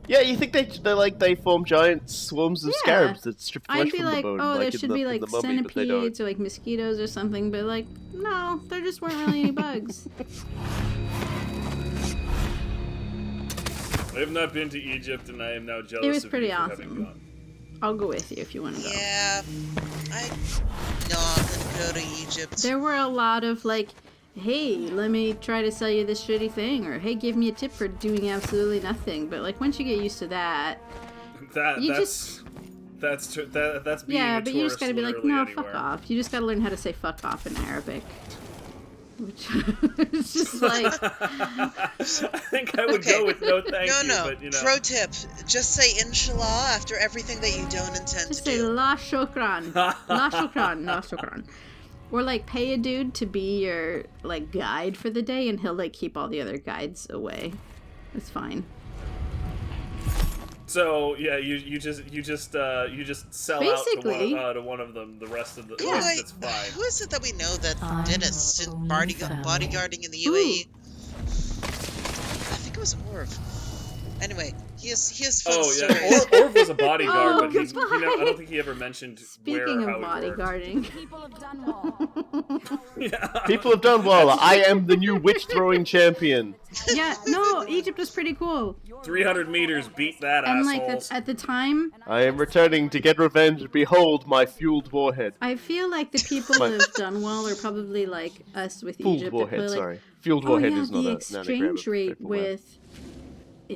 [SPEAKER 3] Yeah, you think they form giant swarms of
[SPEAKER 1] Yeah.
[SPEAKER 3] scarabs that strip flesh
[SPEAKER 1] I'd be
[SPEAKER 3] from
[SPEAKER 1] like,
[SPEAKER 3] the bone,
[SPEAKER 1] oh, there
[SPEAKER 3] like
[SPEAKER 1] should
[SPEAKER 3] in the,
[SPEAKER 1] be
[SPEAKER 3] in
[SPEAKER 1] like
[SPEAKER 3] the mummy, but they don't.
[SPEAKER 1] centipedes or like mosquitoes or something, but like, no, there just weren't really any bugs.
[SPEAKER 2] I have not been to Egypt, and I am now jealous
[SPEAKER 1] It was
[SPEAKER 2] of
[SPEAKER 1] pretty
[SPEAKER 2] you for having
[SPEAKER 1] awesome.
[SPEAKER 2] gone.
[SPEAKER 1] I'll go with you if you want to go.
[SPEAKER 4] Yeah. No, I'm gonna go to Egypt.
[SPEAKER 1] There were a lot of like, hey, let me try to sell you this shitty thing, or hey, give me a tip for doing absolutely nothing. But like once you get used to that,
[SPEAKER 2] That's being
[SPEAKER 1] yeah,
[SPEAKER 2] a
[SPEAKER 1] but you just
[SPEAKER 2] tourist
[SPEAKER 1] gotta be like,
[SPEAKER 2] literally
[SPEAKER 1] no,
[SPEAKER 2] anywhere.
[SPEAKER 1] fuck off. You just gotta learn how to say fuck off in Arabic. Which it's just like,
[SPEAKER 2] I think I would go with no thank you,
[SPEAKER 4] No.
[SPEAKER 2] but you know.
[SPEAKER 4] Pro tip: just say inshallah after everything that you don't intend
[SPEAKER 1] just
[SPEAKER 4] to
[SPEAKER 1] say
[SPEAKER 4] do.
[SPEAKER 1] la shukran, la shukran, la shukran. Or like pay a dude to be your like guide for the day, and he'll like keep all the other guides away. It's fine.
[SPEAKER 2] So yeah, you just sell
[SPEAKER 1] Basically.
[SPEAKER 2] out to one of them. The rest of the
[SPEAKER 4] Who,
[SPEAKER 2] that's fine.
[SPEAKER 4] who is it that we know that
[SPEAKER 5] I'm
[SPEAKER 4] did
[SPEAKER 5] the
[SPEAKER 4] assistant
[SPEAKER 5] only
[SPEAKER 4] bodyguarding in the UAE? I think it was Orv. Anyway, he has fun
[SPEAKER 2] Oh
[SPEAKER 4] stories.
[SPEAKER 2] yeah, Orv was a bodyguard,
[SPEAKER 1] Oh,
[SPEAKER 2] but I
[SPEAKER 1] goodbye.
[SPEAKER 2] don't think he ever mentioned
[SPEAKER 1] Speaking
[SPEAKER 2] where
[SPEAKER 1] of
[SPEAKER 2] how he worked.
[SPEAKER 1] bodyguarding,
[SPEAKER 5] People have done well.
[SPEAKER 2] Yeah.
[SPEAKER 3] People have done well. I am the new witch-throwing champion.
[SPEAKER 1] yeah, no, Egypt was pretty cool.
[SPEAKER 2] 300 meters, beat that
[SPEAKER 1] And like
[SPEAKER 2] assholes.
[SPEAKER 1] at the time,
[SPEAKER 3] I am returning to get revenge. Behold my fueled warhead.
[SPEAKER 1] I feel like the people
[SPEAKER 3] My-
[SPEAKER 1] of Dunwall are probably like us with
[SPEAKER 3] Fueled
[SPEAKER 1] Egypt.
[SPEAKER 3] warhead,
[SPEAKER 1] They're like,
[SPEAKER 3] sorry. Fueled
[SPEAKER 1] oh
[SPEAKER 3] warhead
[SPEAKER 1] yeah,
[SPEAKER 3] is not
[SPEAKER 1] the
[SPEAKER 3] a
[SPEAKER 1] exchange rate with,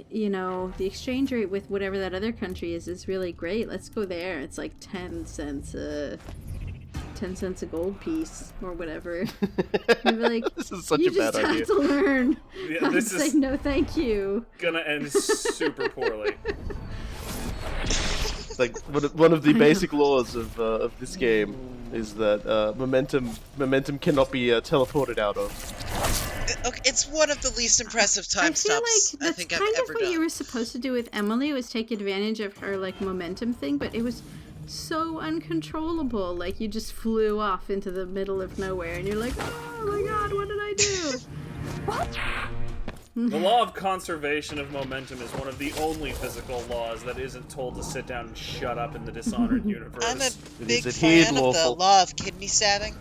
[SPEAKER 1] you know, the exchange rate with whatever that other country is really great. Let's go there. It's like 10 cents a gold piece or whatever. You'd be like,
[SPEAKER 3] This is such
[SPEAKER 1] you
[SPEAKER 3] a bad
[SPEAKER 1] just
[SPEAKER 3] idea.
[SPEAKER 1] have to learn.
[SPEAKER 2] Yeah,
[SPEAKER 1] how
[SPEAKER 2] this
[SPEAKER 1] to
[SPEAKER 2] is
[SPEAKER 1] say no, thank you.
[SPEAKER 2] gonna end super poorly.
[SPEAKER 3] Like one of the basic laws of this game is that momentum cannot be teleported out of.
[SPEAKER 4] Okay, it's one of the least impressive
[SPEAKER 1] I
[SPEAKER 4] time
[SPEAKER 1] feel
[SPEAKER 4] stops
[SPEAKER 1] like
[SPEAKER 4] I
[SPEAKER 1] that's
[SPEAKER 4] think
[SPEAKER 1] kind
[SPEAKER 4] I've
[SPEAKER 1] of
[SPEAKER 4] ever
[SPEAKER 1] what
[SPEAKER 4] done.
[SPEAKER 1] you were supposed to do with Emily, was take advantage of her like momentum thing, but it was so uncontrollable. Like you just flew off into the middle of nowhere, and you're like, oh my god, what did I do?
[SPEAKER 2] The law of conservation of momentum is one of the only physical laws that isn't told to sit down and shut up in the Dishonored universe.
[SPEAKER 4] I'm a
[SPEAKER 3] It
[SPEAKER 4] big
[SPEAKER 3] is adhered
[SPEAKER 4] fan of the
[SPEAKER 3] lawful.
[SPEAKER 4] law of kidney stabbing.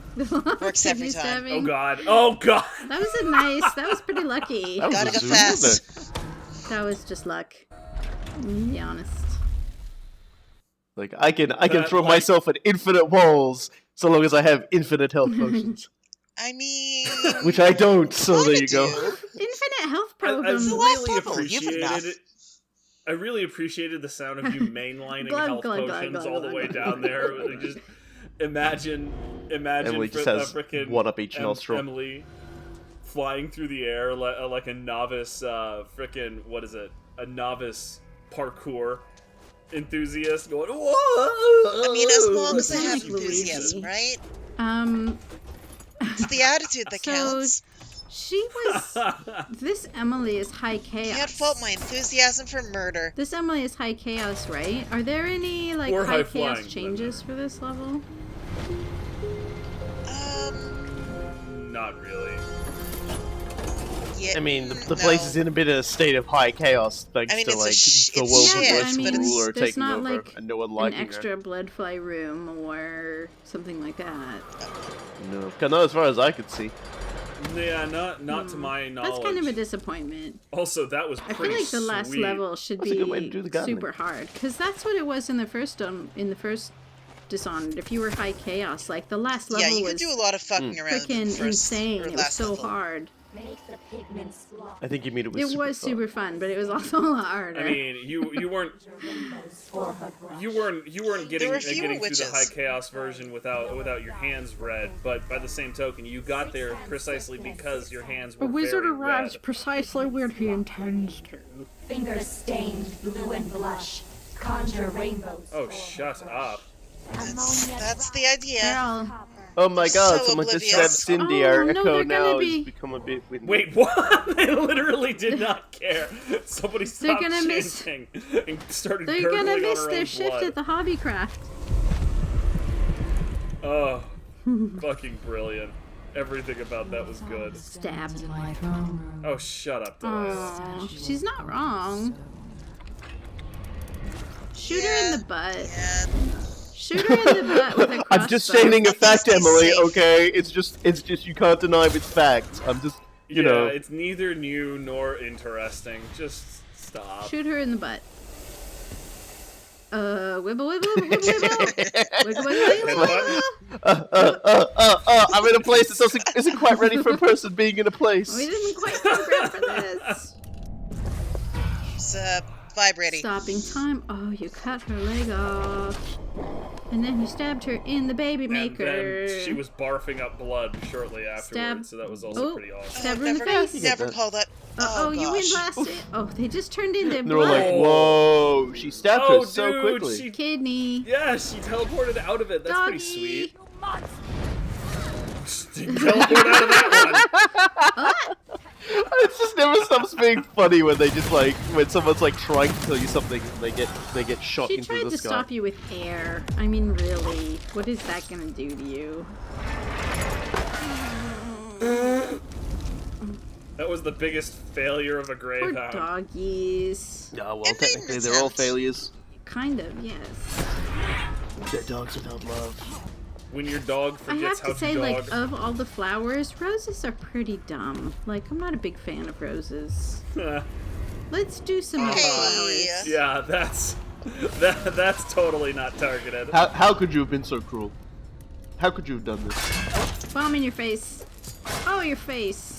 [SPEAKER 4] Works every
[SPEAKER 1] Kidney
[SPEAKER 4] time.
[SPEAKER 1] stabbing.
[SPEAKER 2] Oh god. Oh god.
[SPEAKER 1] That was a nice. That was pretty lucky.
[SPEAKER 3] That was
[SPEAKER 4] Gotta
[SPEAKER 3] a
[SPEAKER 4] go
[SPEAKER 3] zoom,
[SPEAKER 4] fast.
[SPEAKER 3] wasn't it?
[SPEAKER 1] That was just luck. To be honest.
[SPEAKER 3] Like I can throw
[SPEAKER 2] like-
[SPEAKER 3] myself at infinite walls so long as I have infinite health potions,
[SPEAKER 4] I mean,
[SPEAKER 3] which I don't. So there
[SPEAKER 4] kinda
[SPEAKER 3] you go.
[SPEAKER 4] do.
[SPEAKER 1] Infinite health
[SPEAKER 2] I
[SPEAKER 1] problems.
[SPEAKER 2] really
[SPEAKER 4] level, you've enough.
[SPEAKER 2] appreciated it. I really appreciated the sound of you mainlining
[SPEAKER 1] Glug,
[SPEAKER 2] health
[SPEAKER 1] glug, glug,
[SPEAKER 2] potions
[SPEAKER 1] glug,
[SPEAKER 2] all the
[SPEAKER 1] glug,
[SPEAKER 2] way
[SPEAKER 1] glug,
[SPEAKER 2] down there. Like, just imagine
[SPEAKER 3] Emily just
[SPEAKER 2] fr-
[SPEAKER 3] has
[SPEAKER 2] frickin'
[SPEAKER 3] one up each nostril.
[SPEAKER 2] Emily flying through the air like a novice, a novice parkour enthusiast going. Whoa!
[SPEAKER 4] I mean, as long as I
[SPEAKER 1] Sounds
[SPEAKER 4] have
[SPEAKER 1] like Luigi.
[SPEAKER 4] enthusiasm, right?
[SPEAKER 1] It's
[SPEAKER 4] It's the attitude that
[SPEAKER 1] So-
[SPEAKER 4] counts.
[SPEAKER 1] She was. This Emily is high chaos.
[SPEAKER 4] Can't fault my enthusiasm for murder.
[SPEAKER 1] This Emily is high chaos, right? Are there any like
[SPEAKER 2] Or
[SPEAKER 1] high
[SPEAKER 2] high
[SPEAKER 1] chaos
[SPEAKER 2] flying,
[SPEAKER 1] changes for this level?
[SPEAKER 2] Not really.
[SPEAKER 4] Yeah.
[SPEAKER 3] I mean, the
[SPEAKER 4] no.
[SPEAKER 3] place is in a bit of a state of high chaos thanks
[SPEAKER 4] I mean,
[SPEAKER 3] to
[SPEAKER 4] it's a
[SPEAKER 3] like
[SPEAKER 4] sh-
[SPEAKER 3] the
[SPEAKER 4] it's
[SPEAKER 3] world's
[SPEAKER 4] shit,
[SPEAKER 3] worst
[SPEAKER 4] but it's-
[SPEAKER 3] ruler
[SPEAKER 1] there's
[SPEAKER 3] taking
[SPEAKER 1] not
[SPEAKER 3] over
[SPEAKER 1] like
[SPEAKER 3] and no one
[SPEAKER 1] an
[SPEAKER 3] liking
[SPEAKER 1] extra bloodfly room or something like that.
[SPEAKER 3] her. No, not as far as I could see.
[SPEAKER 2] Yeah, not to my knowledge.
[SPEAKER 1] That's kind of a disappointment.
[SPEAKER 2] Also, that was
[SPEAKER 1] I
[SPEAKER 2] pretty
[SPEAKER 1] feel like the last
[SPEAKER 2] sweet.
[SPEAKER 1] level should
[SPEAKER 3] That's a good way to
[SPEAKER 1] be
[SPEAKER 3] do the gardening.
[SPEAKER 1] super hard, because that's what it was in the first Dishonored. If you were high chaos, like the last level
[SPEAKER 4] Yeah, you
[SPEAKER 1] was
[SPEAKER 4] could do a lot of fucking around. in the
[SPEAKER 1] freaking
[SPEAKER 4] first
[SPEAKER 1] insane.
[SPEAKER 4] or
[SPEAKER 1] It was
[SPEAKER 4] last
[SPEAKER 1] so
[SPEAKER 4] level.
[SPEAKER 1] hard.
[SPEAKER 3] I think you mean it was
[SPEAKER 1] It
[SPEAKER 3] super
[SPEAKER 1] was
[SPEAKER 3] fun.
[SPEAKER 1] super fun, but it was also a lot harder.
[SPEAKER 2] I mean, you weren't getting
[SPEAKER 4] There were fewer
[SPEAKER 2] getting through the
[SPEAKER 4] witches.
[SPEAKER 2] high chaos version without your hands red. But by the same token, you got there precisely because your hands were
[SPEAKER 1] a wizard
[SPEAKER 2] very
[SPEAKER 1] arrives
[SPEAKER 2] red.
[SPEAKER 1] precisely where he intends to.
[SPEAKER 9] Fingers stained blue and blush. Conjure rainbows.
[SPEAKER 2] Oh, shut up!
[SPEAKER 4] That's the idea.
[SPEAKER 1] Girl.
[SPEAKER 3] Oh my god,
[SPEAKER 4] So
[SPEAKER 3] someone just
[SPEAKER 4] oblivious.
[SPEAKER 3] said Cindy,
[SPEAKER 1] Oh,
[SPEAKER 3] our
[SPEAKER 1] no,
[SPEAKER 3] echo
[SPEAKER 1] they're gonna
[SPEAKER 3] now
[SPEAKER 1] be-
[SPEAKER 3] has become a bit windy.
[SPEAKER 2] Wait, what? They literally did not care. Somebody stopped
[SPEAKER 1] gonna miss-
[SPEAKER 2] chanting and started
[SPEAKER 1] They're
[SPEAKER 2] gurgling
[SPEAKER 1] gonna
[SPEAKER 2] on
[SPEAKER 1] miss
[SPEAKER 2] her
[SPEAKER 1] their
[SPEAKER 2] own
[SPEAKER 1] shift
[SPEAKER 2] blood.
[SPEAKER 1] at the hobbycraft.
[SPEAKER 2] Oh, fucking brilliant! Everything about that was good.
[SPEAKER 1] Stabbed.
[SPEAKER 2] Oh, shut up, Delilah.
[SPEAKER 1] Oh, she's not wrong. Shoot her in the butt.
[SPEAKER 4] Yeah.
[SPEAKER 1] Shoot her in the butt with a crossbow.
[SPEAKER 3] I'm just stating a fact,
[SPEAKER 4] Please be
[SPEAKER 3] Emily,
[SPEAKER 4] safe.
[SPEAKER 3] okay? It's just you can't deny it's fact. I'm just, you
[SPEAKER 2] Yeah,
[SPEAKER 3] know.
[SPEAKER 2] it's neither new nor interesting. Just stop.
[SPEAKER 1] Shoot her in the butt. Wibble, wibble, wibble, wibble, wibble. Wiggle, wiggle, wiggle, wiggle.
[SPEAKER 3] I'm in a place that isn't quite ready for a person being in a place.
[SPEAKER 1] We didn't quite program for this.
[SPEAKER 4] It's vibrating.
[SPEAKER 1] Stopping time. Oh, you cut her leg off. And then you stabbed her in the baby
[SPEAKER 2] And
[SPEAKER 1] maker.
[SPEAKER 2] then she was barfing up blood shortly afterwards, so that was also
[SPEAKER 1] Oh.
[SPEAKER 2] pretty awesome.
[SPEAKER 1] Stab her in the face.
[SPEAKER 4] Never call that.
[SPEAKER 1] Oh, you wind
[SPEAKER 4] gosh.
[SPEAKER 1] blasted. Oh, they just turned into
[SPEAKER 3] And they're all like,
[SPEAKER 1] blood.
[SPEAKER 3] whoa, she stabbed
[SPEAKER 2] Oh,
[SPEAKER 3] her so
[SPEAKER 2] dude,
[SPEAKER 3] quickly.
[SPEAKER 2] she
[SPEAKER 1] Kidney.
[SPEAKER 2] yeah, she teleported out of it. That's
[SPEAKER 1] Doggy.
[SPEAKER 2] pretty sweet. She teleported out of that one.
[SPEAKER 3] It just never stops being funny when they just like when someone's like trying to tell you something and they get shot
[SPEAKER 1] She
[SPEAKER 3] into
[SPEAKER 1] tried
[SPEAKER 3] the
[SPEAKER 1] to
[SPEAKER 3] sky.
[SPEAKER 1] stop you with air. I mean, really. What is that gonna do to you?
[SPEAKER 2] That was the biggest failure of a
[SPEAKER 1] Poor
[SPEAKER 2] greyhound.
[SPEAKER 1] doggies.
[SPEAKER 3] Yeah, well,
[SPEAKER 4] It made
[SPEAKER 3] technically they're all
[SPEAKER 4] sense.
[SPEAKER 3] failures.
[SPEAKER 1] Kind of, yes.
[SPEAKER 3] They're dogs without love.
[SPEAKER 2] When your dog
[SPEAKER 1] I
[SPEAKER 2] forgets
[SPEAKER 1] have
[SPEAKER 2] how
[SPEAKER 1] to say,
[SPEAKER 2] to dog.
[SPEAKER 1] like, of all the flowers, roses are pretty dumb. Like, I'm not a big fan of roses. Let's do some more
[SPEAKER 4] Hey.
[SPEAKER 1] flowers.
[SPEAKER 2] Yeah, that's totally not targeted.
[SPEAKER 3] How could you have been so cruel? How could you have done this?
[SPEAKER 1] Bomb in your face. Oh, your face.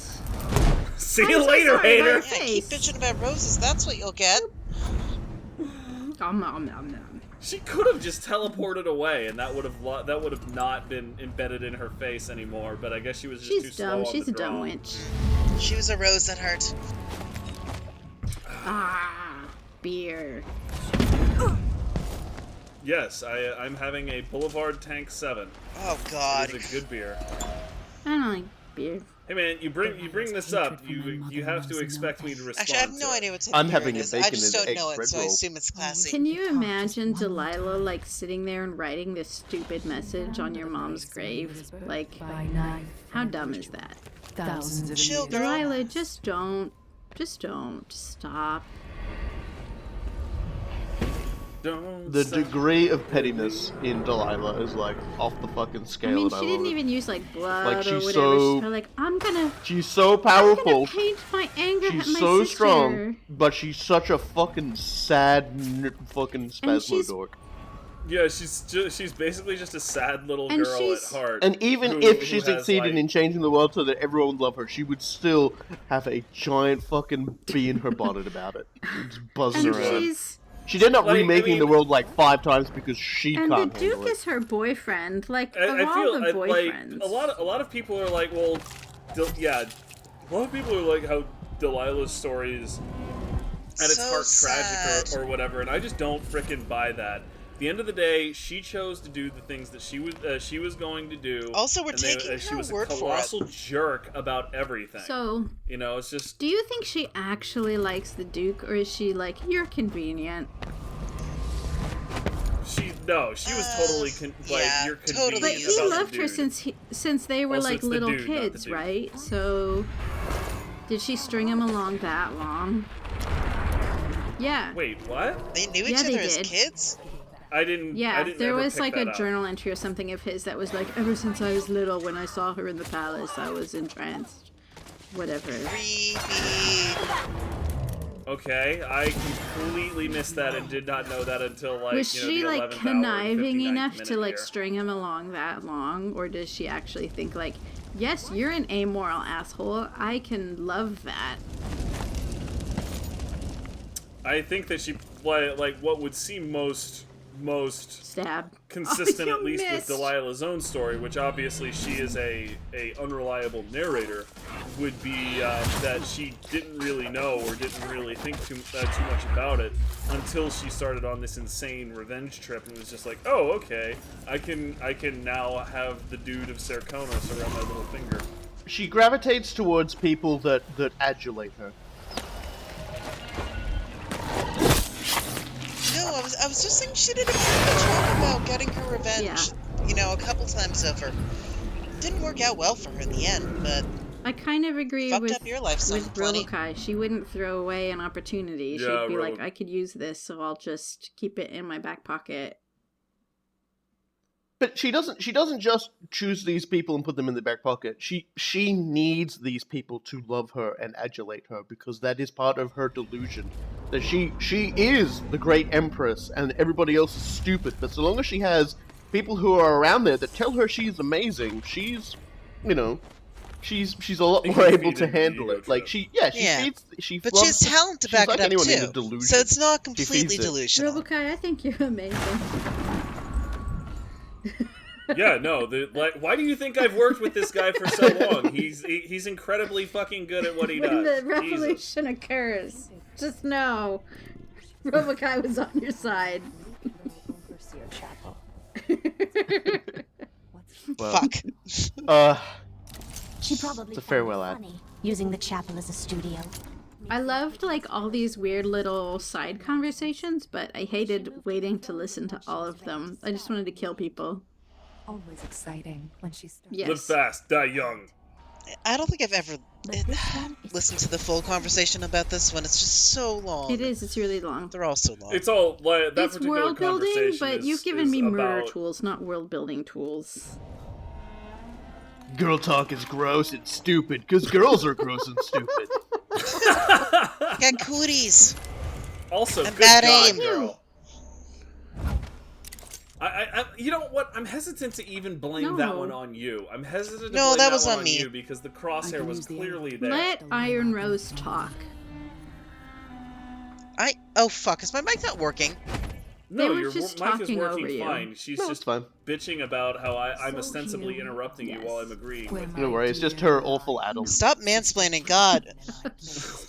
[SPEAKER 2] See
[SPEAKER 1] I'm
[SPEAKER 2] you
[SPEAKER 1] so
[SPEAKER 2] later,
[SPEAKER 1] sorry about
[SPEAKER 2] hater.
[SPEAKER 1] your
[SPEAKER 4] Yeah, keep
[SPEAKER 1] face.
[SPEAKER 4] bitching about roses. That's what you'll get.
[SPEAKER 1] Nom, nom, nom, nom.
[SPEAKER 2] She could have just teleported away, and that would have not been embedded in her face anymore. But I guess she was just too
[SPEAKER 1] She's
[SPEAKER 2] slow
[SPEAKER 1] dumb.
[SPEAKER 2] on
[SPEAKER 1] She's
[SPEAKER 2] the
[SPEAKER 1] a dumb
[SPEAKER 2] draw.
[SPEAKER 1] witch.
[SPEAKER 4] She was a rose at heart.
[SPEAKER 1] Ah, beer.
[SPEAKER 2] Yes, I'm having a Boulevard Tank 7.
[SPEAKER 4] Oh God.
[SPEAKER 2] It's a good beer.
[SPEAKER 1] I don't like beer.
[SPEAKER 2] Hey man, you bring this up. You have to expect me to respond.
[SPEAKER 4] Actually, I have
[SPEAKER 2] to
[SPEAKER 4] no
[SPEAKER 2] it.
[SPEAKER 4] idea what type
[SPEAKER 3] I'm
[SPEAKER 4] of beer
[SPEAKER 3] having
[SPEAKER 4] it
[SPEAKER 3] a
[SPEAKER 4] is. I
[SPEAKER 3] bacon
[SPEAKER 4] just
[SPEAKER 3] and
[SPEAKER 4] don't
[SPEAKER 3] egg
[SPEAKER 4] know it,
[SPEAKER 3] bread
[SPEAKER 4] so I
[SPEAKER 3] roll.
[SPEAKER 4] assume it's classy.
[SPEAKER 1] Can you imagine Delilah, like, sitting there and writing this stupid message on your mom's grave? Like, how dumb is that?
[SPEAKER 5] Thousands of
[SPEAKER 4] Chill, girl.
[SPEAKER 1] Delilah, just don't. Just don't. Just stop.
[SPEAKER 2] Don't
[SPEAKER 3] The
[SPEAKER 2] say-
[SPEAKER 3] degree of pettiness in Delilah is like off the fucking scale.
[SPEAKER 1] I mean,
[SPEAKER 3] and
[SPEAKER 1] she
[SPEAKER 3] love
[SPEAKER 1] didn't
[SPEAKER 3] it.
[SPEAKER 1] even use, like, blood
[SPEAKER 3] Like,
[SPEAKER 1] or
[SPEAKER 3] she's
[SPEAKER 1] whatever.
[SPEAKER 3] so-
[SPEAKER 1] She's like, I'm gonna
[SPEAKER 3] She's so powerful.
[SPEAKER 1] paint my anger at
[SPEAKER 3] She's
[SPEAKER 1] my
[SPEAKER 3] so
[SPEAKER 1] sister.
[SPEAKER 3] strong, but she's such a fucking sad fucking
[SPEAKER 1] And she's-
[SPEAKER 3] spasmodork.
[SPEAKER 2] Yeah, she's basically just a sad little
[SPEAKER 1] And
[SPEAKER 2] girl at
[SPEAKER 1] she's-
[SPEAKER 2] heart.
[SPEAKER 3] And even
[SPEAKER 2] who-
[SPEAKER 3] if
[SPEAKER 2] who
[SPEAKER 3] she
[SPEAKER 2] has,
[SPEAKER 3] succeeded
[SPEAKER 2] like-
[SPEAKER 3] in changing the world so that everyone would love her, she would still have a giant fucking bee in her bonnet about it. Just buzzing
[SPEAKER 1] And
[SPEAKER 3] around.
[SPEAKER 1] she's...
[SPEAKER 3] She'd end up
[SPEAKER 2] Like, I
[SPEAKER 3] remaking
[SPEAKER 2] mean-
[SPEAKER 3] the world like 5 times because she
[SPEAKER 1] And the
[SPEAKER 3] can't handle
[SPEAKER 1] Duke
[SPEAKER 3] it.
[SPEAKER 1] is her boyfriend. Like, of
[SPEAKER 2] I
[SPEAKER 1] all
[SPEAKER 2] feel
[SPEAKER 1] the
[SPEAKER 2] like
[SPEAKER 1] boyfriends.
[SPEAKER 2] a lot of people are like, well, yeah, a lot of people are like how Delilah's story is at its
[SPEAKER 4] So
[SPEAKER 2] heart
[SPEAKER 4] sad.
[SPEAKER 2] tragic or whatever, and I just don't frickin' buy that. At the end of the day, she chose to do the things that she was going to do.
[SPEAKER 4] Also, we're
[SPEAKER 2] and they-
[SPEAKER 4] taking
[SPEAKER 2] she
[SPEAKER 4] her
[SPEAKER 2] was a
[SPEAKER 4] word for it.
[SPEAKER 2] colossal jerk about everything.
[SPEAKER 1] So,
[SPEAKER 2] you know, it's just
[SPEAKER 1] do you think she actually likes the Duke, or is she like, you're convenient?
[SPEAKER 2] she was totally
[SPEAKER 4] yeah,
[SPEAKER 2] you're
[SPEAKER 4] totally.
[SPEAKER 2] convenient
[SPEAKER 1] But he
[SPEAKER 2] about the
[SPEAKER 1] loved her
[SPEAKER 2] dude.
[SPEAKER 1] since they were
[SPEAKER 2] Also,
[SPEAKER 1] like
[SPEAKER 2] it's the
[SPEAKER 1] little
[SPEAKER 2] dude, not the
[SPEAKER 1] kids,
[SPEAKER 2] Duke.
[SPEAKER 1] right? So, did she string him along that long? Yeah.
[SPEAKER 2] Wait, what?
[SPEAKER 4] They knew each
[SPEAKER 1] Yeah, they
[SPEAKER 4] other as
[SPEAKER 1] did.
[SPEAKER 4] kids?
[SPEAKER 2] I didn't.
[SPEAKER 1] Yeah,
[SPEAKER 2] I didn't
[SPEAKER 1] there
[SPEAKER 2] ever
[SPEAKER 1] was
[SPEAKER 2] pick
[SPEAKER 1] like
[SPEAKER 2] that
[SPEAKER 1] a
[SPEAKER 2] up.
[SPEAKER 1] journal entry or something of his that was like, ever since I was little, when I saw her in the palace, I was entranced. Whatever.
[SPEAKER 4] Creepy.
[SPEAKER 2] Okay, I completely missed that and did not know that until like
[SPEAKER 1] Was she
[SPEAKER 2] the
[SPEAKER 1] like
[SPEAKER 2] 11th hour and
[SPEAKER 1] conniving
[SPEAKER 2] 59th
[SPEAKER 1] enough to
[SPEAKER 2] minute
[SPEAKER 1] like
[SPEAKER 2] here.
[SPEAKER 1] string him along that long, or does she actually think like, yes, you're an amoral asshole, I can love that?
[SPEAKER 2] I think that she like what would seem most
[SPEAKER 1] Stab.
[SPEAKER 2] consistent,
[SPEAKER 1] Oh,
[SPEAKER 2] at
[SPEAKER 1] you
[SPEAKER 2] least
[SPEAKER 1] missed.
[SPEAKER 2] with Delilah's own story, which obviously she is a unreliable narrator, would be that she didn't really know or didn't really think too much about it until she started on this insane revenge trip and was just like, oh, okay, I can now have the dude of Serkonos around my little finger.
[SPEAKER 3] She gravitates towards people that adulate her.
[SPEAKER 4] No, I was just saying she did a pretty good job about getting her revenge. You know, a couple times over. Didn't work out well for her in the end, but
[SPEAKER 1] I kind of agree
[SPEAKER 4] fucked
[SPEAKER 1] with
[SPEAKER 4] up your life some plenty.
[SPEAKER 1] Robokai. She wouldn't throw away an opportunity.
[SPEAKER 2] Yeah,
[SPEAKER 1] She'd be like, I could use this, so I'll just keep it in my back pocket.
[SPEAKER 3] But she doesn't just choose these people and put them in the back pocket. She needs these people to love her and adulate her because that is part of her delusion. That she is the great Empress and everybody else is stupid. But so long as she has people who are around there that tell her she's amazing, she's a lot more able to handle it. Like
[SPEAKER 4] But she has talent to back
[SPEAKER 3] like
[SPEAKER 4] it up
[SPEAKER 3] anyone in a
[SPEAKER 4] too.
[SPEAKER 3] delusion.
[SPEAKER 4] So it's not
[SPEAKER 3] She
[SPEAKER 4] completely
[SPEAKER 3] feeds it.
[SPEAKER 4] delusional.
[SPEAKER 1] Robokai, I think you're amazing.
[SPEAKER 2] Yeah, no. Why do you think I've worked with this guy for so long? He's incredibly fucking good at what he
[SPEAKER 1] When
[SPEAKER 2] does.
[SPEAKER 1] the revolution occurs, just know Robokai was on your side.
[SPEAKER 3] Well,
[SPEAKER 4] Fuck.
[SPEAKER 9] She probably
[SPEAKER 3] It's a farewell
[SPEAKER 9] found it
[SPEAKER 3] ad.
[SPEAKER 9] funny, using the chapel as a studio.
[SPEAKER 1] I loved like all these weird little side conversations, but I hated waiting to listen to all of them. I just wanted to kill people.
[SPEAKER 5] Always exciting when she starts.
[SPEAKER 1] Yes.
[SPEAKER 2] Live fast, die young.
[SPEAKER 4] I don't think I've ever listened to the full conversation about this one. It's just so long.
[SPEAKER 1] It is. It's really long.
[SPEAKER 4] They're all so long.
[SPEAKER 2] It's all like that
[SPEAKER 1] It's
[SPEAKER 2] particular
[SPEAKER 1] world building,
[SPEAKER 2] conversation
[SPEAKER 1] but
[SPEAKER 2] is-
[SPEAKER 1] you've given
[SPEAKER 2] is
[SPEAKER 1] me murder
[SPEAKER 2] about-
[SPEAKER 1] tools, not world building tools.
[SPEAKER 3] girl talk is gross and stupid because girls are gross and stupid.
[SPEAKER 4] Got cooties.
[SPEAKER 2] Also,
[SPEAKER 4] And
[SPEAKER 2] good
[SPEAKER 4] bad
[SPEAKER 2] God,
[SPEAKER 4] aim.
[SPEAKER 2] girl. I, you know what? I'm hesitant to even blame that
[SPEAKER 1] No.
[SPEAKER 2] one on you. I'm hesitant to
[SPEAKER 4] No,
[SPEAKER 2] blame
[SPEAKER 4] that
[SPEAKER 2] that
[SPEAKER 4] was
[SPEAKER 2] one
[SPEAKER 4] on me.
[SPEAKER 2] you because the crosshair was
[SPEAKER 5] use the
[SPEAKER 2] clearly there.
[SPEAKER 1] Let Iron Rose talk.
[SPEAKER 4] Oh fuck, is my mic not working?
[SPEAKER 1] They
[SPEAKER 2] No,
[SPEAKER 1] were
[SPEAKER 2] your
[SPEAKER 1] just
[SPEAKER 2] mic is
[SPEAKER 1] talking
[SPEAKER 2] working
[SPEAKER 1] over you.
[SPEAKER 2] fine. She's
[SPEAKER 3] No, it's
[SPEAKER 2] just
[SPEAKER 3] fine.
[SPEAKER 2] bitching about how I'm
[SPEAKER 5] So
[SPEAKER 2] ostensibly
[SPEAKER 5] here we
[SPEAKER 2] interrupting you
[SPEAKER 1] Yes.
[SPEAKER 2] while I'm agreeing with
[SPEAKER 3] Don't worry, it's just her awful adult.
[SPEAKER 4] Stop mansplaining, God.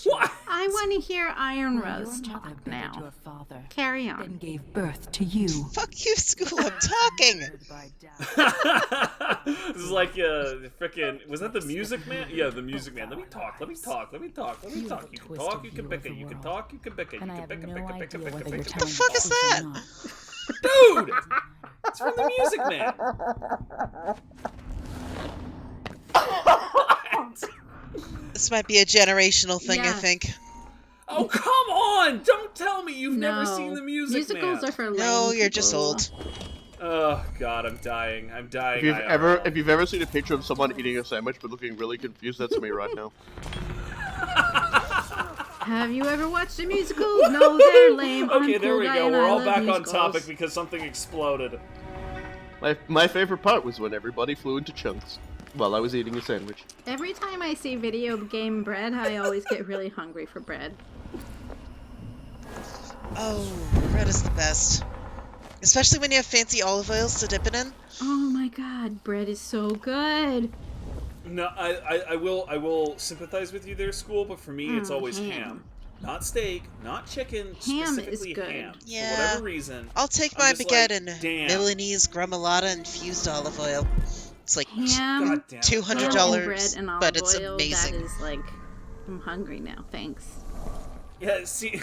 [SPEAKER 2] What?
[SPEAKER 1] I want to hear Iron
[SPEAKER 5] Your
[SPEAKER 1] Rose
[SPEAKER 5] mother
[SPEAKER 1] talk
[SPEAKER 5] buried
[SPEAKER 1] now.
[SPEAKER 5] your father,
[SPEAKER 1] Carry
[SPEAKER 5] then
[SPEAKER 1] on.
[SPEAKER 5] gave birth to you.
[SPEAKER 4] Fuck you, school. I'm talking.
[SPEAKER 2] This is like frickin' was that the Music Man? Yeah, the Music Man. Let me talk. Let me talk. Let me talk. Let me talk. You can talk. You can bicker. You can talk. You can bicker. You
[SPEAKER 5] And I
[SPEAKER 2] can
[SPEAKER 5] have
[SPEAKER 2] bicker.
[SPEAKER 5] no
[SPEAKER 2] Bicker.
[SPEAKER 5] idea
[SPEAKER 2] Bicker. Bicker.
[SPEAKER 5] whether
[SPEAKER 2] Bicker.
[SPEAKER 5] you're
[SPEAKER 2] Bicker.
[SPEAKER 4] the fuck is that?
[SPEAKER 2] Dude, it's from the Music Man.
[SPEAKER 4] This might be a generational thing, I
[SPEAKER 1] Yeah.
[SPEAKER 4] think.
[SPEAKER 2] Oh, come on! Don't tell me you've never
[SPEAKER 1] No.
[SPEAKER 2] seen the Music
[SPEAKER 1] Musicals
[SPEAKER 2] Man.
[SPEAKER 1] are for lame
[SPEAKER 4] No, you're just
[SPEAKER 1] people.
[SPEAKER 4] old.
[SPEAKER 2] Oh God, I'm dying. I'm dying.
[SPEAKER 3] If you've ever seen a picture of someone eating a sandwich but looking really confused, that's me right now.
[SPEAKER 1] Have you ever watched a musical? No, they're lame.
[SPEAKER 2] Okay,
[SPEAKER 1] I'm
[SPEAKER 2] there
[SPEAKER 1] cool
[SPEAKER 2] we
[SPEAKER 1] guy
[SPEAKER 2] go.
[SPEAKER 1] and
[SPEAKER 2] We're
[SPEAKER 1] I
[SPEAKER 2] all
[SPEAKER 1] love
[SPEAKER 2] back on
[SPEAKER 1] musicals.
[SPEAKER 2] topic because something exploded.
[SPEAKER 3] My favorite part was when everybody flew into chunks while I was eating a sandwich.
[SPEAKER 1] Every time I see video game bread, I always get really hungry for bread.
[SPEAKER 4] Oh, bread is the best. Especially when you have fancy olive oils to dip it in.
[SPEAKER 1] Oh my god, bread is so good.
[SPEAKER 2] No, I will sympathize with you there, School, but for me it's always
[SPEAKER 1] ham.
[SPEAKER 2] ham. Not steak, not chicken,
[SPEAKER 1] Ham is
[SPEAKER 2] specifically
[SPEAKER 1] good.
[SPEAKER 2] ham.
[SPEAKER 4] Yeah.
[SPEAKER 2] For whatever reason.
[SPEAKER 4] I'll take
[SPEAKER 2] I'm
[SPEAKER 4] my
[SPEAKER 2] just
[SPEAKER 4] baguette
[SPEAKER 2] like,
[SPEAKER 4] and
[SPEAKER 2] damn.
[SPEAKER 4] Milanese gremolata infused olive oil. It's like
[SPEAKER 1] Ham,
[SPEAKER 2] God damn it.
[SPEAKER 4] $200,
[SPEAKER 1] ham and bread and olive
[SPEAKER 4] but it's
[SPEAKER 1] oil,
[SPEAKER 4] amazing.
[SPEAKER 1] that is like, I'm hungry now, thanks.
[SPEAKER 2] Yeah, see,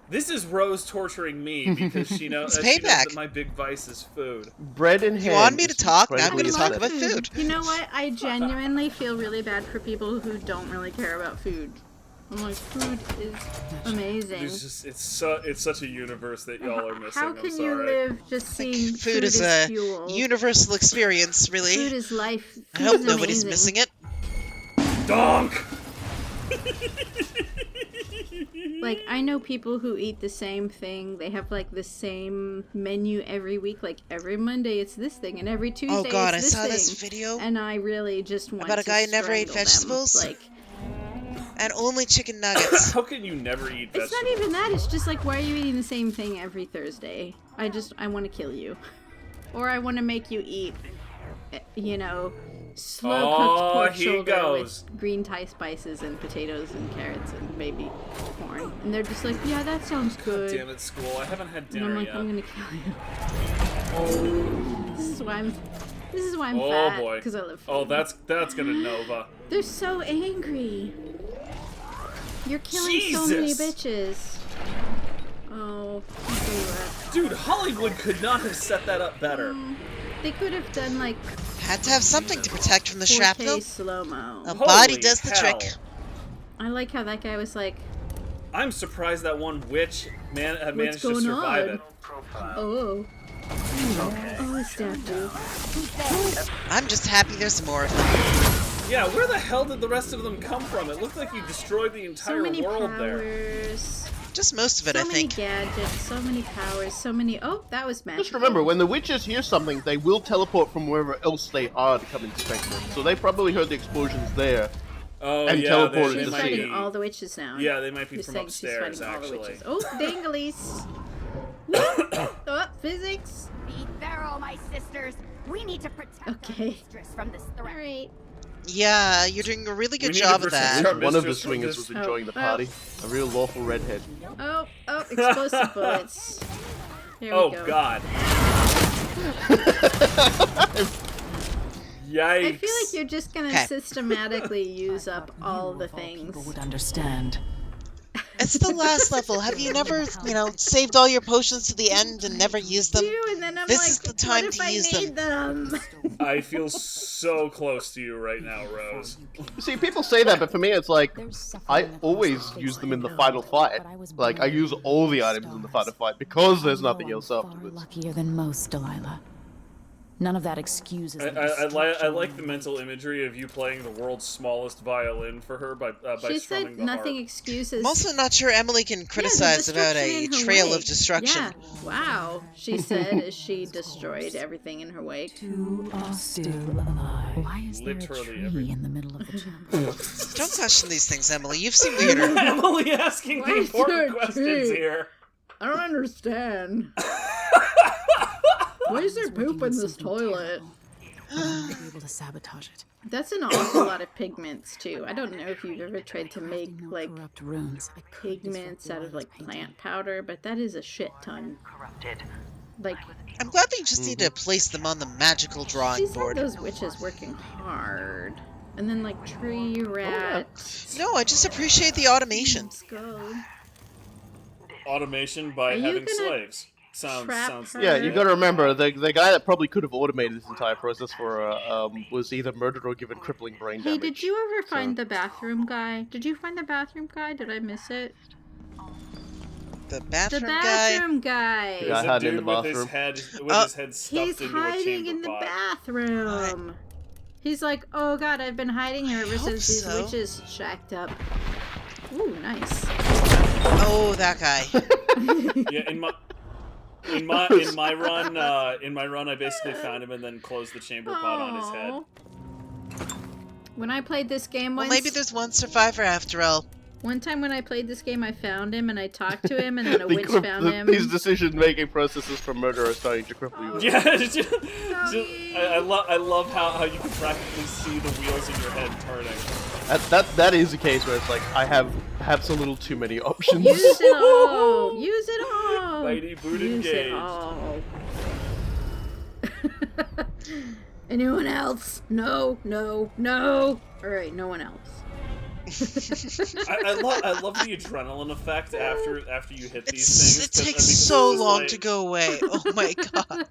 [SPEAKER 2] this is Rose torturing me because she knows,
[SPEAKER 4] It's
[SPEAKER 2] she knows
[SPEAKER 4] payback.
[SPEAKER 2] that my big vice is food.
[SPEAKER 3] Bread and ham.
[SPEAKER 4] You want me
[SPEAKER 3] is
[SPEAKER 4] to talk? Now I'm
[SPEAKER 3] incredibly
[SPEAKER 4] gonna talk
[SPEAKER 3] aesthetic.
[SPEAKER 4] about food.
[SPEAKER 1] You know what? I genuinely feel really bad for people who don't really care about food. I'm like, food is amazing.
[SPEAKER 2] It's just it's such a universe that y'all are missing.
[SPEAKER 1] How
[SPEAKER 2] I'm
[SPEAKER 1] can
[SPEAKER 2] sorry.
[SPEAKER 1] you live just seeing
[SPEAKER 4] Food is a
[SPEAKER 1] fuel?
[SPEAKER 4] universal experience, really.
[SPEAKER 1] Food is life.
[SPEAKER 4] I hope
[SPEAKER 1] Food is
[SPEAKER 4] nobody's
[SPEAKER 1] amazing.
[SPEAKER 4] missing it.
[SPEAKER 2] Donk!
[SPEAKER 1] Like, I know people who eat the same thing. They have, like, the same menu every week. Like, every Monday it's this thing, and every Tuesday
[SPEAKER 4] Oh god, I
[SPEAKER 1] it's this
[SPEAKER 4] saw
[SPEAKER 1] thing.
[SPEAKER 4] this video
[SPEAKER 1] And I really just want
[SPEAKER 4] about a
[SPEAKER 1] to
[SPEAKER 4] guy who never ate
[SPEAKER 1] strangle
[SPEAKER 4] vegetables.
[SPEAKER 1] them. Like,
[SPEAKER 4] And only chicken nuggets.
[SPEAKER 2] How can you never eat vegetables?
[SPEAKER 1] it's not even that. It's just like, why are you eating the same thing every Thursday? I want to kill you. Or I want to make you eat, you know, slow-cooked pork shoulder with green Thai spices and potatoes and carrots and maybe corn. And they're just like, yeah, that sounds good.
[SPEAKER 2] Damn it, school. I haven't had
[SPEAKER 1] And
[SPEAKER 2] dinner
[SPEAKER 1] I'm like,
[SPEAKER 2] yet.
[SPEAKER 1] I'm gonna kill you. This is why I'm fat.
[SPEAKER 2] Boy.
[SPEAKER 1] Because I live food.
[SPEAKER 2] Oh, that's gonna Nova.
[SPEAKER 1] They're so angry. You're killing so many
[SPEAKER 2] Jesus.
[SPEAKER 1] bitches. Oh,
[SPEAKER 2] Dude, Hollywood could not have set that up better.
[SPEAKER 1] they could have done like
[SPEAKER 4] Had to have something to protect from the
[SPEAKER 1] 4K
[SPEAKER 4] shrapnel.
[SPEAKER 1] slow-mo.
[SPEAKER 4] A body
[SPEAKER 2] Holy
[SPEAKER 4] does the
[SPEAKER 2] hell.
[SPEAKER 4] trick.
[SPEAKER 1] I like how that guy was like,
[SPEAKER 2] I'm surprised that one witch managed to
[SPEAKER 1] going
[SPEAKER 2] survive
[SPEAKER 1] on?
[SPEAKER 2] it.
[SPEAKER 1] oh, I stabbed you.
[SPEAKER 4] I'm just happy there's more of them.
[SPEAKER 2] Yeah, where the hell did the rest of them come from? It looked like you destroyed the
[SPEAKER 1] So
[SPEAKER 2] entire
[SPEAKER 1] many
[SPEAKER 2] world
[SPEAKER 1] powers.
[SPEAKER 4] Just most of it,
[SPEAKER 1] So
[SPEAKER 4] I
[SPEAKER 1] many
[SPEAKER 4] think.
[SPEAKER 1] gadgets, so many powers, so many. Oh, that was magical.
[SPEAKER 3] Just remember, when the witches hear something, they will teleport from wherever else they are to come inspect them. So they probably heard the explosions there.
[SPEAKER 2] Oh,
[SPEAKER 3] And
[SPEAKER 2] yeah,
[SPEAKER 3] teleported
[SPEAKER 2] they
[SPEAKER 1] She's
[SPEAKER 3] to
[SPEAKER 2] might
[SPEAKER 1] fighting
[SPEAKER 2] be.
[SPEAKER 1] all the witches now.
[SPEAKER 2] Yeah, they might be
[SPEAKER 1] You're
[SPEAKER 2] from
[SPEAKER 1] saying she's
[SPEAKER 2] upstairs,
[SPEAKER 1] fighting all the
[SPEAKER 2] actually.
[SPEAKER 1] witches. Oh, dangalies. Oh, physics.
[SPEAKER 9] Be thorough, my sisters. We need to protect
[SPEAKER 1] Okay.
[SPEAKER 9] our mistress from this threat.
[SPEAKER 1] Alright.
[SPEAKER 4] Yeah, you're doing a really good
[SPEAKER 2] We need
[SPEAKER 4] job
[SPEAKER 2] to
[SPEAKER 4] of
[SPEAKER 2] protect
[SPEAKER 4] that.
[SPEAKER 2] our
[SPEAKER 3] One of the
[SPEAKER 2] mistress from
[SPEAKER 3] swingers
[SPEAKER 2] this-
[SPEAKER 3] was enjoying the party. A real lawful redhead.
[SPEAKER 1] Oh, explosive bullets. There we
[SPEAKER 2] Oh,
[SPEAKER 1] go.
[SPEAKER 2] God. Yikes.
[SPEAKER 1] I feel like you're just gonna
[SPEAKER 4] Okay.
[SPEAKER 1] systematically use up all the
[SPEAKER 5] People
[SPEAKER 1] things.
[SPEAKER 5] would understand.
[SPEAKER 4] It's the last level. Have you never, saved all your potions to the end and never used them?
[SPEAKER 1] You, and then I'm
[SPEAKER 4] This
[SPEAKER 1] like,
[SPEAKER 4] is the time
[SPEAKER 1] what if
[SPEAKER 4] to
[SPEAKER 1] I
[SPEAKER 4] use
[SPEAKER 1] need them?
[SPEAKER 2] I feel so close to you right now, Rose.
[SPEAKER 3] See, people say that, but for me, it's like, I always use them in the final fight. Like, I use all the items in the final fight because there's nothing else
[SPEAKER 5] Far
[SPEAKER 3] afterwards.
[SPEAKER 5] luckier than most, Delilah. None of that excuses the
[SPEAKER 2] I like the mental imagery of you playing the world's smallest violin for her by
[SPEAKER 1] She
[SPEAKER 2] strumming
[SPEAKER 1] said
[SPEAKER 2] the
[SPEAKER 1] nothing
[SPEAKER 2] harp.
[SPEAKER 1] excuses.
[SPEAKER 4] I'm also not sure Emily can
[SPEAKER 1] Yeah, the
[SPEAKER 4] criticize about
[SPEAKER 1] destruction
[SPEAKER 4] a
[SPEAKER 1] in her
[SPEAKER 4] trail
[SPEAKER 1] wake.
[SPEAKER 4] of destruction.
[SPEAKER 1] Yeah, wow. She said as she destroyed everything in her wake.
[SPEAKER 5] Two are still alive. Why is there a
[SPEAKER 2] Literally
[SPEAKER 5] tree
[SPEAKER 2] every-
[SPEAKER 5] in the middle of the chapel?
[SPEAKER 4] Don't question these things, Emily. You've seen weirder.
[SPEAKER 2] Emily asking
[SPEAKER 1] Why
[SPEAKER 2] the
[SPEAKER 1] is there
[SPEAKER 2] important
[SPEAKER 1] a
[SPEAKER 2] questions
[SPEAKER 1] tree?
[SPEAKER 2] here.
[SPEAKER 1] I don't understand. Why is there poop in this toilet?
[SPEAKER 5] Be able to sabotage it.
[SPEAKER 1] That's an awful lot of pigments too. I don't know if you've ever tried to make
[SPEAKER 5] No
[SPEAKER 1] like
[SPEAKER 5] corrupt runes. I could
[SPEAKER 1] pigments
[SPEAKER 5] disrupt
[SPEAKER 1] out of
[SPEAKER 5] Delilah's
[SPEAKER 1] like
[SPEAKER 5] painting.
[SPEAKER 1] plant powder, but that is a shit ton. Like
[SPEAKER 4] I'm glad that you just need to place them on the magical drawing
[SPEAKER 1] she's had
[SPEAKER 4] board.
[SPEAKER 1] those witches working hard. And then like tree rat,
[SPEAKER 4] No, I just appreciate the automation.
[SPEAKER 1] skull.
[SPEAKER 2] Automation by
[SPEAKER 1] Are you
[SPEAKER 2] having
[SPEAKER 1] gonna
[SPEAKER 2] slaves. Sounds
[SPEAKER 1] trap her?
[SPEAKER 3] Yeah, you gotta remember, the guy that probably could have automated this entire process for was either murdered or given crippling brain
[SPEAKER 1] Hey,
[SPEAKER 3] damage.
[SPEAKER 1] did you ever find the bathroom guy? Did you find the bathroom guy? Did I miss it?
[SPEAKER 4] The
[SPEAKER 1] The
[SPEAKER 4] bathroom guy.
[SPEAKER 1] bathroom guy.
[SPEAKER 3] Yeah, I
[SPEAKER 2] There's a
[SPEAKER 3] had it in
[SPEAKER 2] dude
[SPEAKER 3] the
[SPEAKER 2] with his
[SPEAKER 3] bathroom.
[SPEAKER 2] head stuffed
[SPEAKER 1] He's
[SPEAKER 2] into a
[SPEAKER 1] hiding
[SPEAKER 2] chamber
[SPEAKER 1] in the
[SPEAKER 2] pot.
[SPEAKER 1] bathroom. He's like, oh god, I've been hiding here ever
[SPEAKER 4] hope
[SPEAKER 1] since these
[SPEAKER 4] so.
[SPEAKER 1] witches shacked up. Ooh, nice.
[SPEAKER 4] Oh, that guy.
[SPEAKER 2] Yeah, in my run, I basically found him and then closed the chamber pot on his head.
[SPEAKER 1] Aw. When I played this game
[SPEAKER 4] Well,
[SPEAKER 1] once,
[SPEAKER 4] maybe there's one survivor after all.
[SPEAKER 1] one time when I played this game, I found him and I talked to him, and then a
[SPEAKER 3] The
[SPEAKER 1] witch
[SPEAKER 3] cri-
[SPEAKER 1] found
[SPEAKER 3] the-
[SPEAKER 1] him.
[SPEAKER 3] These decision-making processes for murder are starting to cripple you.
[SPEAKER 2] Yeah, I love how you can practically see the wheels in your head turning.
[SPEAKER 3] That is a case where it's like, I have perhaps a little too many options.
[SPEAKER 1] Use it all. Use it all.
[SPEAKER 2] Mighty boot
[SPEAKER 1] Use it
[SPEAKER 2] engaged.
[SPEAKER 1] all. Anyone else? No, no, no. All right, no one else.
[SPEAKER 2] I love the adrenaline effect after you hit these things.
[SPEAKER 4] It
[SPEAKER 2] 'cause-
[SPEAKER 4] takes
[SPEAKER 2] because
[SPEAKER 4] so
[SPEAKER 2] it's just
[SPEAKER 4] long
[SPEAKER 2] like-
[SPEAKER 4] to go away. Oh my god.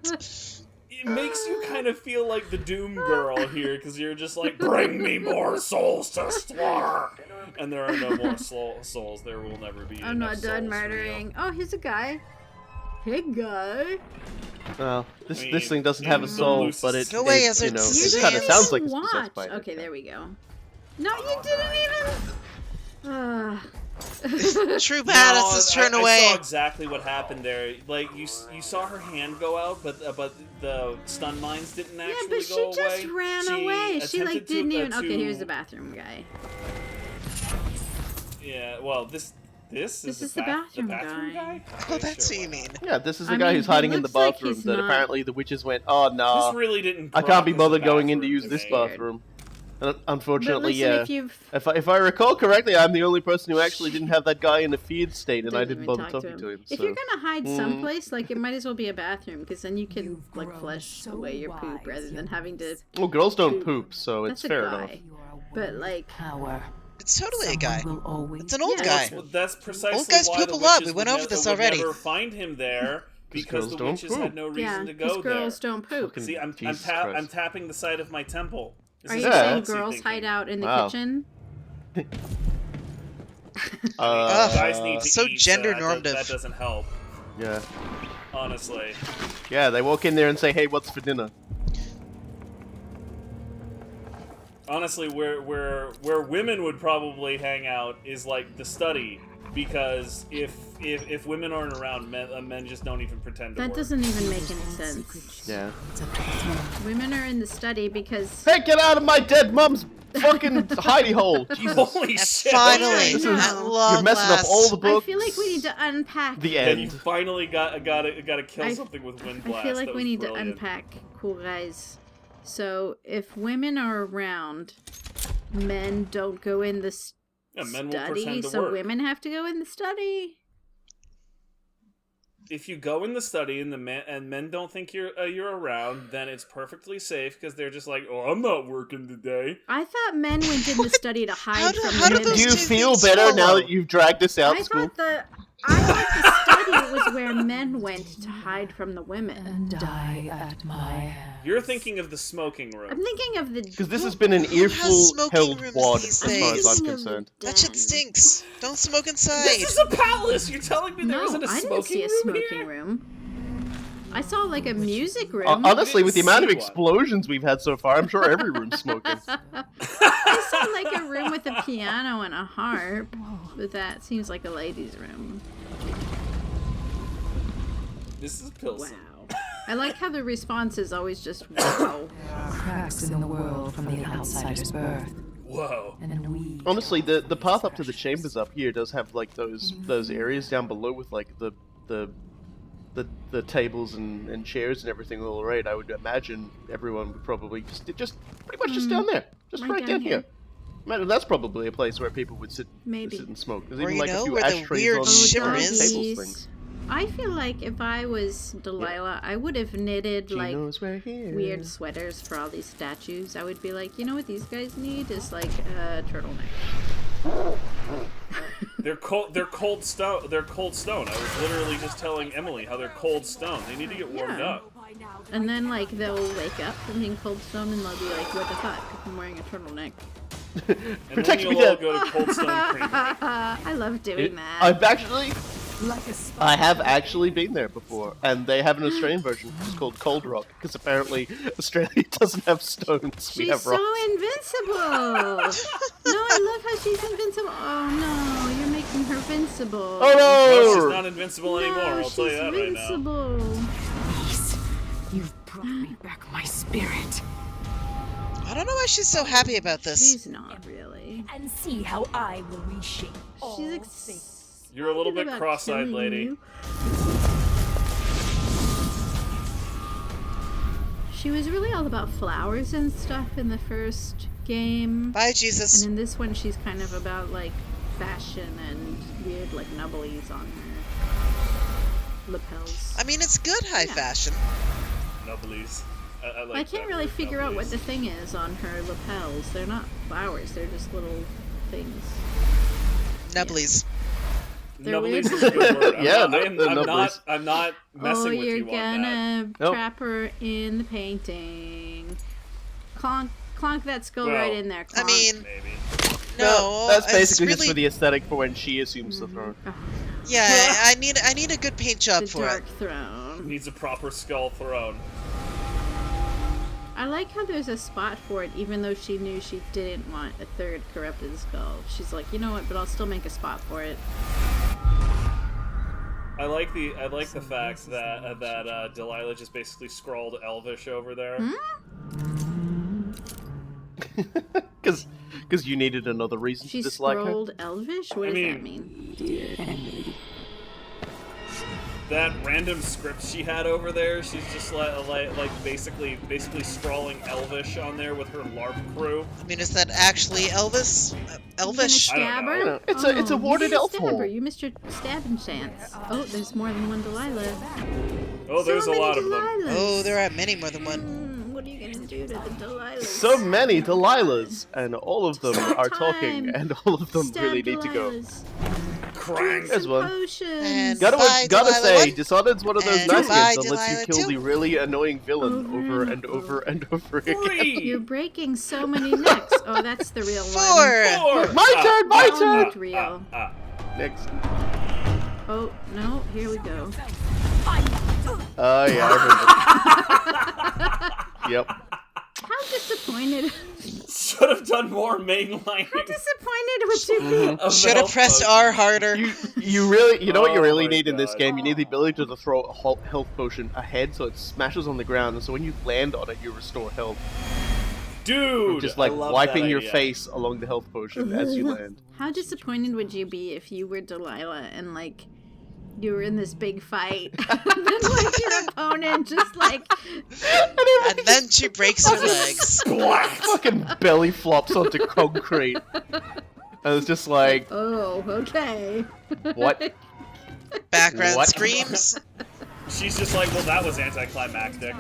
[SPEAKER 2] It makes you kind of feel like the Doom Girl here, because you're just like, bring me more souls to slaughter! And there are no more souls. There will never be
[SPEAKER 1] I'm
[SPEAKER 2] enough
[SPEAKER 1] not done
[SPEAKER 2] souls for you.
[SPEAKER 1] murdering. Oh, here's a guy. Hey, guy.
[SPEAKER 3] Well, this
[SPEAKER 2] I mean,
[SPEAKER 3] this thing doesn't have a
[SPEAKER 2] in the
[SPEAKER 3] soul,
[SPEAKER 2] loose-
[SPEAKER 3] but it,
[SPEAKER 4] Go away,
[SPEAKER 3] it,
[SPEAKER 4] Ezra.
[SPEAKER 3] you know,
[SPEAKER 4] You
[SPEAKER 3] it
[SPEAKER 4] didn't
[SPEAKER 3] kind of
[SPEAKER 4] even
[SPEAKER 3] sounds like it's
[SPEAKER 1] watch.
[SPEAKER 3] possessed by it.
[SPEAKER 1] Okay, there we go. No, you didn't even.
[SPEAKER 4] True badass turn
[SPEAKER 2] I
[SPEAKER 4] away.
[SPEAKER 2] saw exactly what happened there. Like you saw her hand go out, but the stun mines didn't actually
[SPEAKER 1] Yeah, but she
[SPEAKER 2] go
[SPEAKER 1] just
[SPEAKER 2] away.
[SPEAKER 1] ran away. She like
[SPEAKER 2] attempted
[SPEAKER 1] didn't even.
[SPEAKER 2] to-
[SPEAKER 1] Okay, here's the bathroom guy.
[SPEAKER 2] Yeah, well, this is
[SPEAKER 1] the bathroom
[SPEAKER 2] guy.
[SPEAKER 4] Oh,
[SPEAKER 2] Okay,
[SPEAKER 4] that's
[SPEAKER 2] sure,
[SPEAKER 4] what you
[SPEAKER 2] why
[SPEAKER 4] mean.
[SPEAKER 2] not.
[SPEAKER 3] Yeah, this is the
[SPEAKER 1] I
[SPEAKER 3] guy
[SPEAKER 1] mean,
[SPEAKER 3] who's
[SPEAKER 1] he
[SPEAKER 3] hiding in the
[SPEAKER 1] looks like
[SPEAKER 3] bathroom
[SPEAKER 1] he's
[SPEAKER 3] that
[SPEAKER 1] not-
[SPEAKER 3] apparently the witches went, oh, nah.
[SPEAKER 2] This really didn't.
[SPEAKER 3] I can't be
[SPEAKER 2] grok as a
[SPEAKER 3] bothered going in to
[SPEAKER 2] bathroom
[SPEAKER 3] use
[SPEAKER 2] to
[SPEAKER 3] this
[SPEAKER 2] me.
[SPEAKER 3] bathroom. And unfortunately,
[SPEAKER 1] But listen,
[SPEAKER 3] yeah.
[SPEAKER 1] if you've
[SPEAKER 3] If I recall correctly, I'm the only person who actually didn't have that guy in a feed state, and I
[SPEAKER 1] Didn't
[SPEAKER 3] didn't
[SPEAKER 1] even
[SPEAKER 3] bother
[SPEAKER 1] talk
[SPEAKER 3] talking to him.
[SPEAKER 1] If
[SPEAKER 3] So.
[SPEAKER 1] you're gonna hide someplace, like it might as well be a bathroom, because then you can
[SPEAKER 5] You've
[SPEAKER 1] like
[SPEAKER 5] grown
[SPEAKER 1] flush
[SPEAKER 5] so
[SPEAKER 1] away your poop
[SPEAKER 5] wise,
[SPEAKER 1] rather than
[SPEAKER 5] young
[SPEAKER 1] having to.
[SPEAKER 3] Well, girls don't
[SPEAKER 1] Poop.
[SPEAKER 3] poop, so it's
[SPEAKER 1] That's a
[SPEAKER 3] fair
[SPEAKER 1] guy.
[SPEAKER 3] enough.
[SPEAKER 5] You are a
[SPEAKER 1] But
[SPEAKER 5] woman
[SPEAKER 1] like,
[SPEAKER 5] with power.
[SPEAKER 4] It's totally a guy.
[SPEAKER 5] Someone will always
[SPEAKER 4] It's an old
[SPEAKER 1] Yeah.
[SPEAKER 4] guy.
[SPEAKER 2] Well, that's precisely
[SPEAKER 4] Old guys
[SPEAKER 2] why
[SPEAKER 4] poop
[SPEAKER 2] the
[SPEAKER 4] a lot.
[SPEAKER 2] witches
[SPEAKER 4] We went
[SPEAKER 2] would
[SPEAKER 4] over this
[SPEAKER 2] would
[SPEAKER 4] already.
[SPEAKER 2] never find him there because
[SPEAKER 3] girls
[SPEAKER 2] the
[SPEAKER 3] don't
[SPEAKER 2] witches
[SPEAKER 3] poop.
[SPEAKER 2] had no reason
[SPEAKER 1] yeah,
[SPEAKER 2] to
[SPEAKER 1] because
[SPEAKER 2] go
[SPEAKER 1] girls
[SPEAKER 2] there.
[SPEAKER 1] don't poop.
[SPEAKER 3] Fucking
[SPEAKER 2] See, I'm
[SPEAKER 3] Jesus Christ.
[SPEAKER 2] I'm tapping the side of my temple. This
[SPEAKER 1] Are
[SPEAKER 2] is
[SPEAKER 1] you
[SPEAKER 3] Yeah.
[SPEAKER 1] saying
[SPEAKER 2] fancy
[SPEAKER 1] girls
[SPEAKER 2] thinking.
[SPEAKER 1] hide out in the
[SPEAKER 3] Wow.
[SPEAKER 1] kitchen?
[SPEAKER 2] Guys need to
[SPEAKER 4] So
[SPEAKER 2] eat,
[SPEAKER 4] gender
[SPEAKER 2] that
[SPEAKER 4] normative.
[SPEAKER 2] That doesn't help,
[SPEAKER 3] Yeah.
[SPEAKER 2] honestly.
[SPEAKER 3] Yeah, they walk in there and say, hey, what's for dinner?
[SPEAKER 2] Honestly, where women would probably hang out is like the study, because if women aren't around, men just don't even pretend to
[SPEAKER 1] That
[SPEAKER 2] work.
[SPEAKER 1] doesn't even make any sense.
[SPEAKER 3] Yeah.
[SPEAKER 5] It's up to the throne.
[SPEAKER 1] Women are in the study because
[SPEAKER 3] Hey, get out of my dead mum's fucking hidey hole! Jesus.
[SPEAKER 2] Holy
[SPEAKER 4] And
[SPEAKER 2] shit!
[SPEAKER 4] finally,
[SPEAKER 1] This is-
[SPEAKER 4] at long
[SPEAKER 3] You're messing
[SPEAKER 4] last,
[SPEAKER 3] up all the
[SPEAKER 1] I
[SPEAKER 3] books.
[SPEAKER 1] feel like we need to unpack.
[SPEAKER 3] The
[SPEAKER 2] Yeah, you
[SPEAKER 3] end.
[SPEAKER 2] finally gotta kill
[SPEAKER 1] I-
[SPEAKER 2] something with wind
[SPEAKER 1] I
[SPEAKER 2] blast.
[SPEAKER 1] feel like
[SPEAKER 2] That
[SPEAKER 1] we
[SPEAKER 2] was
[SPEAKER 1] need
[SPEAKER 2] brilliant.
[SPEAKER 1] to unpack, cool guys. So if women are around, men don't go in the
[SPEAKER 2] Yeah, men will
[SPEAKER 1] study,
[SPEAKER 2] pretend to
[SPEAKER 1] so
[SPEAKER 2] work.
[SPEAKER 1] women have to go in the study.
[SPEAKER 2] If you go in the study and men don't think you're around, then it's perfectly safe because they're just like, oh, I'm not working today.
[SPEAKER 1] I thought men went in the study to hide from
[SPEAKER 4] how do
[SPEAKER 1] women.
[SPEAKER 4] those
[SPEAKER 3] Do you
[SPEAKER 4] two
[SPEAKER 3] feel
[SPEAKER 4] things
[SPEAKER 3] better now
[SPEAKER 4] follow?
[SPEAKER 3] that you've dragged us out,
[SPEAKER 1] I
[SPEAKER 3] school?
[SPEAKER 1] thought the study was where men went to hide from the women.
[SPEAKER 5] And die at my hands.
[SPEAKER 2] You're thinking of the smoking room.
[SPEAKER 1] I'm thinking of the.
[SPEAKER 3] Because this has been an
[SPEAKER 4] has
[SPEAKER 3] earful
[SPEAKER 4] smoking
[SPEAKER 3] held
[SPEAKER 4] rooms
[SPEAKER 3] wad
[SPEAKER 4] these
[SPEAKER 3] as far as
[SPEAKER 4] days?
[SPEAKER 3] I'm
[SPEAKER 1] Thinking of the
[SPEAKER 3] concerned.
[SPEAKER 4] that shit
[SPEAKER 1] den.
[SPEAKER 4] stinks. Don't smoke inside.
[SPEAKER 2] This is a palace. You're telling me there
[SPEAKER 1] No,
[SPEAKER 2] isn't a
[SPEAKER 1] I didn't
[SPEAKER 2] smoking
[SPEAKER 1] see a
[SPEAKER 2] room
[SPEAKER 1] smoking
[SPEAKER 2] here?
[SPEAKER 1] room. I saw like a music room.
[SPEAKER 3] Honestly, with the
[SPEAKER 2] didn't
[SPEAKER 3] amount of
[SPEAKER 2] see one.
[SPEAKER 3] explosions we've had so far, I'm sure every room's smoking.
[SPEAKER 1] I saw like a room with a piano and a harp, but that seems like a ladies' room.
[SPEAKER 2] This is Pilsen.
[SPEAKER 1] Wow. I like how the response is always just wow.
[SPEAKER 5] Cracks in the world from the outsider's birth.
[SPEAKER 2] Whoa.
[SPEAKER 5] And we
[SPEAKER 3] Honestly, the path up to the chambers up here does have like those areas down below with like the tables and chairs and everything all right. I would imagine everyone would probably just pretty much just down there, just
[SPEAKER 1] Right
[SPEAKER 3] right
[SPEAKER 1] down
[SPEAKER 3] down
[SPEAKER 1] here.
[SPEAKER 3] here. Imagine that's probably a place where people would sit,
[SPEAKER 1] Maybe.
[SPEAKER 3] sit and smoke. There's
[SPEAKER 4] Or,
[SPEAKER 3] even
[SPEAKER 4] you
[SPEAKER 3] like a
[SPEAKER 4] know,
[SPEAKER 3] few
[SPEAKER 4] where the
[SPEAKER 3] ashtrays
[SPEAKER 4] weird
[SPEAKER 3] on
[SPEAKER 4] shimmer
[SPEAKER 3] the
[SPEAKER 4] is.
[SPEAKER 3] tables things.
[SPEAKER 1] I feel like if I was Delilah, I would have knitted
[SPEAKER 3] She
[SPEAKER 1] like
[SPEAKER 3] knows we're here.
[SPEAKER 1] weird sweaters for all these statues. I would be like, you know what these guys need is like a turtleneck.
[SPEAKER 2] They're cold. They're cold stone. They're cold stone. I was literally just telling Emily how they're cold stone. They need to get warmed
[SPEAKER 1] Yeah.
[SPEAKER 2] up.
[SPEAKER 1] And then like they'll wake up from being cold stone and they'll be like, what the fuck? I'm wearing a turtleneck.
[SPEAKER 2] And
[SPEAKER 3] Protect
[SPEAKER 2] then
[SPEAKER 3] me,
[SPEAKER 2] you'll all
[SPEAKER 3] Dad.
[SPEAKER 2] go to Cold Stone Creamery.
[SPEAKER 1] I love doing that.
[SPEAKER 3] I've actually,
[SPEAKER 5] like a spot.
[SPEAKER 3] I have actually been there before, and they have an Australian version which is called Cold Rock, because apparently Australia doesn't have stones. We
[SPEAKER 1] She's
[SPEAKER 3] have
[SPEAKER 1] so
[SPEAKER 3] rocks.
[SPEAKER 1] invincible. No, I love how she's invincible. Oh no, you're making her invincible.
[SPEAKER 3] Oh
[SPEAKER 2] No, she's
[SPEAKER 3] no!
[SPEAKER 2] not invincible anymore.
[SPEAKER 1] No,
[SPEAKER 2] I'll
[SPEAKER 1] she's
[SPEAKER 2] tell you that right now.
[SPEAKER 1] invincible.
[SPEAKER 5] Please, you've brought me back my spirit.
[SPEAKER 4] I don't know why she's so happy about this.
[SPEAKER 1] She's not really.
[SPEAKER 9] And see how I will reshape all
[SPEAKER 1] She's
[SPEAKER 9] things.
[SPEAKER 2] You're a little bit
[SPEAKER 1] about
[SPEAKER 2] cross-eyed,
[SPEAKER 1] killing
[SPEAKER 2] lady.
[SPEAKER 1] you. She was really all about flowers and stuff in the first game.
[SPEAKER 4] Bye,
[SPEAKER 1] And
[SPEAKER 4] Jesus.
[SPEAKER 1] in this one, she's kind of about like fashion and weird like nubblies on her lapels.
[SPEAKER 4] I mean, it's good high
[SPEAKER 1] Yeah.
[SPEAKER 4] fashion.
[SPEAKER 2] Nubblies. I like
[SPEAKER 1] I can't
[SPEAKER 2] that
[SPEAKER 1] really
[SPEAKER 2] word,
[SPEAKER 1] figure out what
[SPEAKER 2] nubblies.
[SPEAKER 1] the thing is on her lapels. They're not flowers, they're just little things.
[SPEAKER 4] Nubblies.
[SPEAKER 1] They're
[SPEAKER 2] Nubblies
[SPEAKER 1] weird.
[SPEAKER 2] is a good word.
[SPEAKER 3] Yeah,
[SPEAKER 2] I'm
[SPEAKER 3] the
[SPEAKER 2] not,
[SPEAKER 3] nubblies.
[SPEAKER 2] I'm not messing
[SPEAKER 1] Oh,
[SPEAKER 2] with
[SPEAKER 1] you're
[SPEAKER 2] you on that.
[SPEAKER 1] gonna
[SPEAKER 3] Nope.
[SPEAKER 1] trap her in the painting. Clonk, clonk that skull
[SPEAKER 2] Well,
[SPEAKER 1] right in there.
[SPEAKER 4] I
[SPEAKER 1] Clonk.
[SPEAKER 4] mean,
[SPEAKER 2] Maybe.
[SPEAKER 4] no.
[SPEAKER 3] That's
[SPEAKER 4] it's
[SPEAKER 3] basically
[SPEAKER 4] really,
[SPEAKER 3] just for the aesthetic for when she assumes the throne.
[SPEAKER 1] Oh,
[SPEAKER 4] Yeah, I need a good paint job
[SPEAKER 1] the
[SPEAKER 4] for
[SPEAKER 1] dark
[SPEAKER 4] it.
[SPEAKER 1] throne.
[SPEAKER 2] Needs a proper skull throne.
[SPEAKER 1] I like how there's a spot for it, even though she knew she didn't want a third corrupted skull. She's like, you know what, but I'll still make a spot for it.
[SPEAKER 2] I like the fact that Delilah just basically scrawled Elvish over there.
[SPEAKER 3] Because you needed another reason
[SPEAKER 1] She
[SPEAKER 3] to dislike her.
[SPEAKER 1] scrolled Elvish? What does that mean?
[SPEAKER 2] That random script she had over there, she's just like basically scrawling Elvish on there with her LARP crew.
[SPEAKER 4] I mean, is that actually Elvis? Elvish?
[SPEAKER 1] You gonna stab her?
[SPEAKER 3] No, it's a warded
[SPEAKER 1] you
[SPEAKER 3] elf
[SPEAKER 1] didn't stab
[SPEAKER 3] hole.
[SPEAKER 1] her. You missed your stabbing chance. Oh, there's more than one Delilah.
[SPEAKER 2] Oh, there's
[SPEAKER 1] so
[SPEAKER 2] a lot of
[SPEAKER 1] many
[SPEAKER 2] them.
[SPEAKER 1] Delilahs.
[SPEAKER 4] Oh, there are many more than one.
[SPEAKER 1] What are you gonna do to the Delilahs?
[SPEAKER 3] So many Delilahs, and all of them
[SPEAKER 1] Stop
[SPEAKER 3] are
[SPEAKER 1] time.
[SPEAKER 3] talking, and all of them
[SPEAKER 1] Stab
[SPEAKER 3] really need to go.
[SPEAKER 1] Delilahs.
[SPEAKER 2] Krang.
[SPEAKER 3] There's one.
[SPEAKER 1] Potions.
[SPEAKER 4] And
[SPEAKER 3] Gotta
[SPEAKER 4] bye,
[SPEAKER 3] say,
[SPEAKER 4] Delilah.
[SPEAKER 3] Dishonored's one of those
[SPEAKER 4] And
[SPEAKER 3] nice
[SPEAKER 4] bye,
[SPEAKER 3] games that lets you
[SPEAKER 4] Delilah,
[SPEAKER 3] kill
[SPEAKER 4] too.
[SPEAKER 3] the really annoying villain
[SPEAKER 1] Over
[SPEAKER 3] over
[SPEAKER 1] and
[SPEAKER 3] and over and over again.
[SPEAKER 1] You're breaking so many necks. Oh, that's the real one.
[SPEAKER 2] Four.
[SPEAKER 3] My turn, my
[SPEAKER 1] That one
[SPEAKER 3] turn!
[SPEAKER 1] looked real.
[SPEAKER 3] Next.
[SPEAKER 1] Oh, no, here we go.
[SPEAKER 3] Oh, yeah, I remember. Yep.
[SPEAKER 1] How disappointed.
[SPEAKER 2] Should have done more mainlining.
[SPEAKER 1] How disappointed would you be?
[SPEAKER 2] of the
[SPEAKER 4] Should have
[SPEAKER 2] health
[SPEAKER 4] pressed
[SPEAKER 2] potion.
[SPEAKER 4] R harder.
[SPEAKER 3] You really, you know what you
[SPEAKER 2] Oh
[SPEAKER 3] really
[SPEAKER 2] my
[SPEAKER 3] need in this
[SPEAKER 2] God.
[SPEAKER 3] game? You need the ability to throw a health potion ahead so it smashes on the ground, and so when you land on it, you restore health.
[SPEAKER 2] Dude,
[SPEAKER 3] Just like
[SPEAKER 2] I love
[SPEAKER 3] wiping
[SPEAKER 2] that
[SPEAKER 3] your
[SPEAKER 2] idea.
[SPEAKER 3] face along the health potion as you land.
[SPEAKER 1] How disappointed would you be if you were Delilah and, like, you were in this big fight, and then, like, your opponent just, like...
[SPEAKER 4] And then she breaks her legs.
[SPEAKER 3] Fucking belly flops onto concrete. And it's just like,
[SPEAKER 1] Oh, okay.
[SPEAKER 3] what?
[SPEAKER 4] Background
[SPEAKER 3] What?
[SPEAKER 4] screams.
[SPEAKER 2] She's just like, well, that was anticlimactic.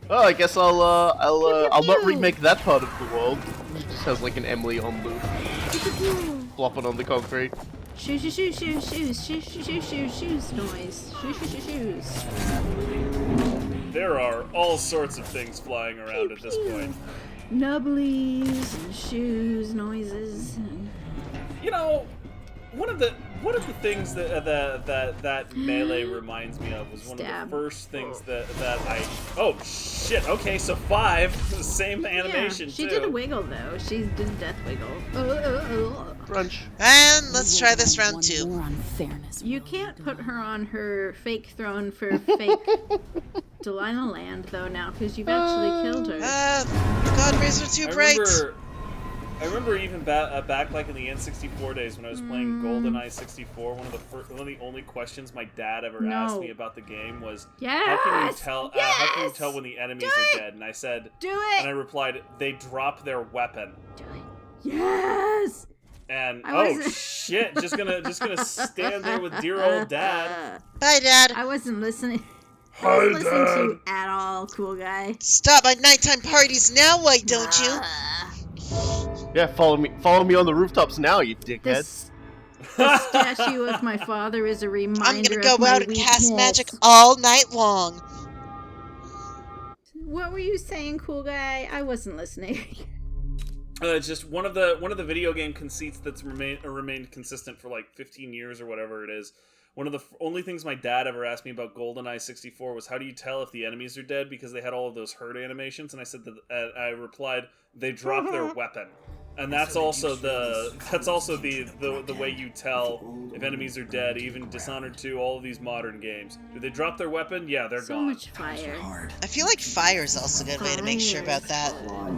[SPEAKER 3] Oh, I guess I'll not
[SPEAKER 1] pew.
[SPEAKER 3] remake that part of the world. It just has like an Emily on loop, flopping on the concrete.
[SPEAKER 1] Shoes, shoes, shoes, shoes, shoes, shoes, shoes, shoes, shoes, shoes, noise. Shoes, shoes, shoes, shoes.
[SPEAKER 2] There are all sorts of things flying around at this point.
[SPEAKER 1] Nubblies and shoes, noises.
[SPEAKER 2] You know, one of the things that melee reminds me of was one
[SPEAKER 1] Stab.
[SPEAKER 2] of the first things that I. Oh shit! Okay, so 5, the same animation
[SPEAKER 1] Yeah, she
[SPEAKER 2] too.
[SPEAKER 1] did a wiggle though. She did a death wiggle.
[SPEAKER 3] Crunch.
[SPEAKER 4] And let's try this round
[SPEAKER 5] One
[SPEAKER 4] 2.
[SPEAKER 5] more unfairness.
[SPEAKER 1] You can't put her on her fake throne for fake Delilah land though now, because you've actually killed her.
[SPEAKER 4] The God rays are too bright.
[SPEAKER 2] I remember even back like in the N64 days when I was playing GoldenEye 64. One of the only questions my dad ever asked me about the game was, "How can you tell? How can you tell when the enemies are dead?" And I said,
[SPEAKER 1] Do it!
[SPEAKER 2] and I replied, "They drop their weapon."
[SPEAKER 1] Do it. Yes!
[SPEAKER 2] And
[SPEAKER 1] I
[SPEAKER 2] oh
[SPEAKER 1] was-
[SPEAKER 2] shit, just gonna stand there with dear old dad.
[SPEAKER 4] Bye, Dad.
[SPEAKER 1] I wasn't listening. I
[SPEAKER 2] Hi,
[SPEAKER 1] wasn't listening to
[SPEAKER 2] Dad.
[SPEAKER 1] you at all, cool guy.
[SPEAKER 4] Stop my nighttime parties now, why don't you?
[SPEAKER 3] Yeah, follow me on the rooftops now, you dickhead.
[SPEAKER 1] This the statue of my father is a reminder
[SPEAKER 4] I'm gonna go
[SPEAKER 1] of my
[SPEAKER 4] out and cast
[SPEAKER 1] weakness.
[SPEAKER 4] magic all night long.
[SPEAKER 1] What were you saying, cool guy? I wasn't listening.
[SPEAKER 2] Just one of the video game conceits that's remained consistent for like 15 years or whatever it is. One of the only things my dad ever asked me about GoldenEye 64 was, how do you tell if the enemies are dead, because they had all of those hurt animations, and I said that I replied, they drop their weapon. And that's also the way you tell if enemies are dead. Even Dishonored 2, all of these modern games. Do they drop their weapon? Yeah, they're
[SPEAKER 1] So
[SPEAKER 2] gone.
[SPEAKER 1] much fire.
[SPEAKER 4] I feel like fire is also a good way to make sure about that.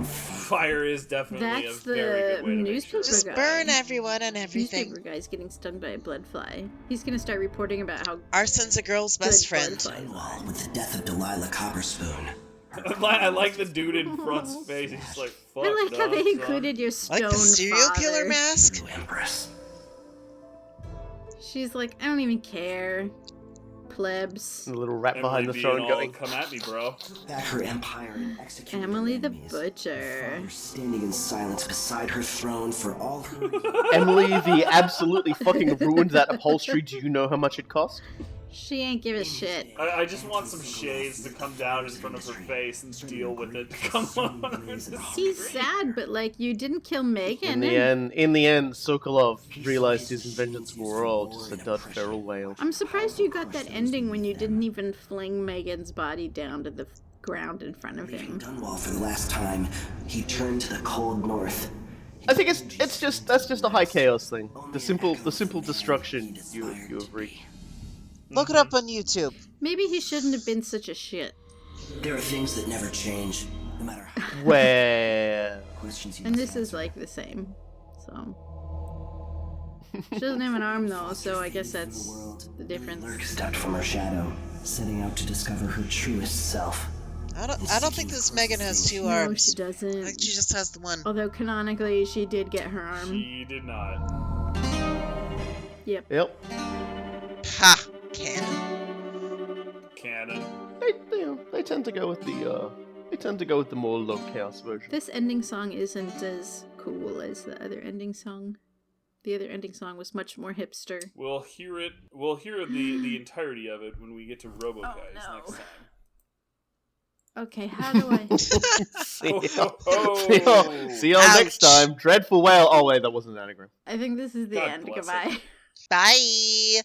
[SPEAKER 2] Fire is definitely
[SPEAKER 1] That's
[SPEAKER 2] a very good
[SPEAKER 1] the
[SPEAKER 2] way to make sure.
[SPEAKER 1] newspaper
[SPEAKER 4] Just
[SPEAKER 1] guy.
[SPEAKER 4] burn everyone and everything.
[SPEAKER 1] Newspaper guy's getting stung by a blood fly. He's gonna start reporting about how
[SPEAKER 4] Arson's a girl's best
[SPEAKER 1] good
[SPEAKER 4] friend.
[SPEAKER 1] blood flies are.
[SPEAKER 8] Well, with the death of Delilah Copperspoon.
[SPEAKER 2] I like the dude in front's face. He's like, fuck,
[SPEAKER 1] I like how
[SPEAKER 2] no,
[SPEAKER 1] they
[SPEAKER 2] son.
[SPEAKER 1] included your stone
[SPEAKER 4] Like the serial
[SPEAKER 1] father.
[SPEAKER 4] killer mask?
[SPEAKER 8] You Empress.
[SPEAKER 1] She's like, I don't even care. Plebs.
[SPEAKER 3] The little rat behind the
[SPEAKER 2] Emily
[SPEAKER 3] throne
[SPEAKER 2] being all,
[SPEAKER 3] going.
[SPEAKER 2] come at me, bro.
[SPEAKER 8] Back her empire and executed
[SPEAKER 1] Emily the
[SPEAKER 8] enemies.
[SPEAKER 1] Butcher.
[SPEAKER 8] Father standing in silence beside her throne for all her.
[SPEAKER 3] Emily, the absolutely fucking ruined that upholstery. Do you know how much it cost?
[SPEAKER 1] She ain't give a shit.
[SPEAKER 2] I just want some shades to come down in front of her face and deal with it. Come on.
[SPEAKER 1] He's sad, but like, you didn't kill Megan.
[SPEAKER 3] In the end, Sokolov realized his inventions were all just a dud feral whale.
[SPEAKER 1] I'm surprised you got that ending when you didn't even fling Megan's body down to the ground in front of
[SPEAKER 8] Leaving
[SPEAKER 1] him.
[SPEAKER 8] Dunwall for the last time, he turned to the cold north.
[SPEAKER 3] I think that's just a high chaos thing. The simple destruction you have wreaked.
[SPEAKER 4] Look it up on YouTube.
[SPEAKER 1] Maybe he shouldn't have been such a shit.
[SPEAKER 8] There are things that never change, no matter how
[SPEAKER 3] Well,
[SPEAKER 8] questions you
[SPEAKER 1] And
[SPEAKER 8] must
[SPEAKER 1] this is
[SPEAKER 8] answer.
[SPEAKER 1] like the same. So. She doesn't have an arm though, so I guess that's the difference.
[SPEAKER 8] Lurk stepped from her shadow, setting out to discover her truest self.
[SPEAKER 4] I don't think this Megan has two
[SPEAKER 1] No,
[SPEAKER 4] arms.
[SPEAKER 1] she doesn't.
[SPEAKER 4] I think she just has the one.
[SPEAKER 1] Although canonically, she did get her arm.
[SPEAKER 2] She did not.
[SPEAKER 1] Yep.
[SPEAKER 3] yep.
[SPEAKER 4] Ha! Canon.
[SPEAKER 2] Canon.
[SPEAKER 3] They tend to go with the more low chaos version.
[SPEAKER 1] This ending song isn't as cool as the other ending song. The other ending song was much more hipster.
[SPEAKER 2] We'll hear it. We'll hear the entirety of it when we get to Robo Guys
[SPEAKER 1] no.
[SPEAKER 2] next time.
[SPEAKER 1] Okay, how do I...
[SPEAKER 3] See
[SPEAKER 2] Oh,
[SPEAKER 3] y'all,
[SPEAKER 2] ho, ho.
[SPEAKER 3] see y'all next time. Dreadful whale. Oh wait, that wasn't an anagram.
[SPEAKER 1] I think this is the
[SPEAKER 2] God
[SPEAKER 1] end.
[SPEAKER 2] bless
[SPEAKER 1] Goodbye.
[SPEAKER 4] Bye!